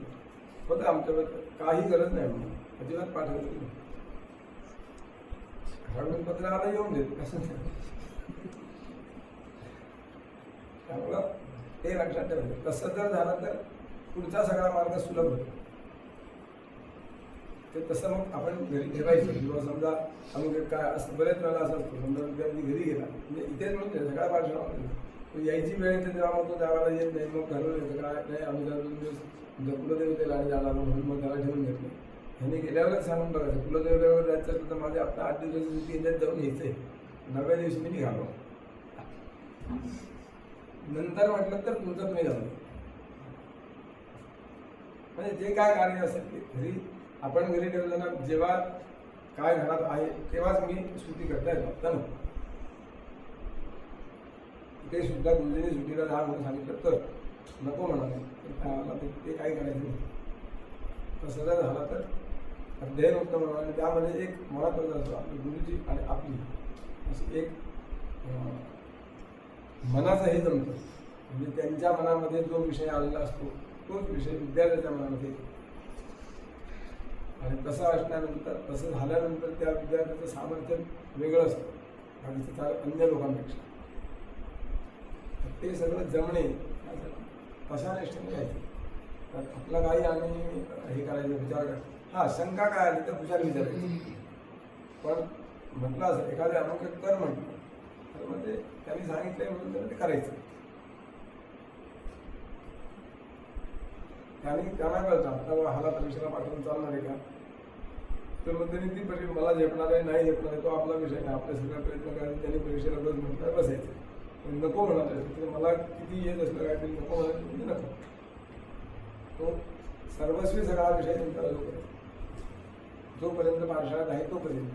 होतं आमच्याबद्दल काही गरज नाही म्हणून अजिबात पाठवायचं. घराकडून पत्र आला येऊन देत असं. त्यामुळं ते लक्षात ठेवायचं. तसं जर झालं तर पुढचा सगळा मार्ग सुलभ होतो. ते तसं मग आपण घरी ठेवायचं. किंवा समजा आम्ही काय असं बरेच वेळेला असं असतो, समजा विद्यार्थी घरी गेला म्हणजे इथेच म्हणून सगळ्या पाठशाळा यायची वेळ येते तेव्हा मग तो त्यावेळेला येत नाही, मग घरून येतं काय नाही आम्ही जर 2 दिवस कुलदेवतेला आणि जाणार म्हणून मग त्याला ठेवून घेतलं. ह्याने गेल्यावरच सांगून बघायचं कुलदेवतेवर जायचं तर माझे आता 8 दिवसाची सुट्टी याच्यात जाऊन यायचंय, 9व्या दिवशी मी निघालो. नंतर म्हटलं तर तुमचं तुम्ही जाऊ. म्हणजे जे काय कार्य असेल ते घरी आपण घरी ठेवलं ना, जेव्हा काय घरात आहे तेव्हाच मी सुट्टी करता येतो. आता ते सुद्धा गुरुजींनी सुट्टीला जा म्हणून सांगितलं तर नको म्हणाले, ते काय करायचं नाही. तसं जर झाला तर अध्ययन होतं म्हणून आणि त्यामध्ये एक महत्त्वाचं असतो आपली गुरुजी आणि आपली अशी एक मनाचं हे जमतं. म्हणजे त्यांच्या मनामध्ये जो विषय आलेला असतो तोच विषय विद्यार्थ्याच्या मनामध्ये येतो. आणि तसं असल्यानंतर तसं झाल्यानंतर त्या विद्यार्थ्याचं सामर्थ्य वेगळं असतं आणि अन्य लोकांपेक्षा. ते सगळं जमणे कशा निष्ठेने घ्यायचं. तर आपला काही आम्ही हे करायचं विचार करायचं. हां शंका काय आली तर हुशार विचारायची. पण म्हटलं असं एखाद्या अमुक कर म्हटलं तर मग ते त्यांनी सांगितलंय म्हणून तर ते करायचं. आणि त्यांना कळतं आता हाला परीक्षेला पाठवून चालणार आहे का, तर मग त्यांनी ती परीक्षा मला झेपणार आहे नाही झेपणार आहे तो आपला विषय नाही. आपले सगळा प्रयत्न करायचे, त्यांनी परीक्षेला रोज म्हटलं बसायचं. पण नको म्हणायचं तर मला किती येत असलं काय तरी नको म्हणायचं म्हणजे नको. तो सर्वस्वी सगळा विषय त्यांचा जोपर्यंत पाठशाळेत आहे तोपर्यंत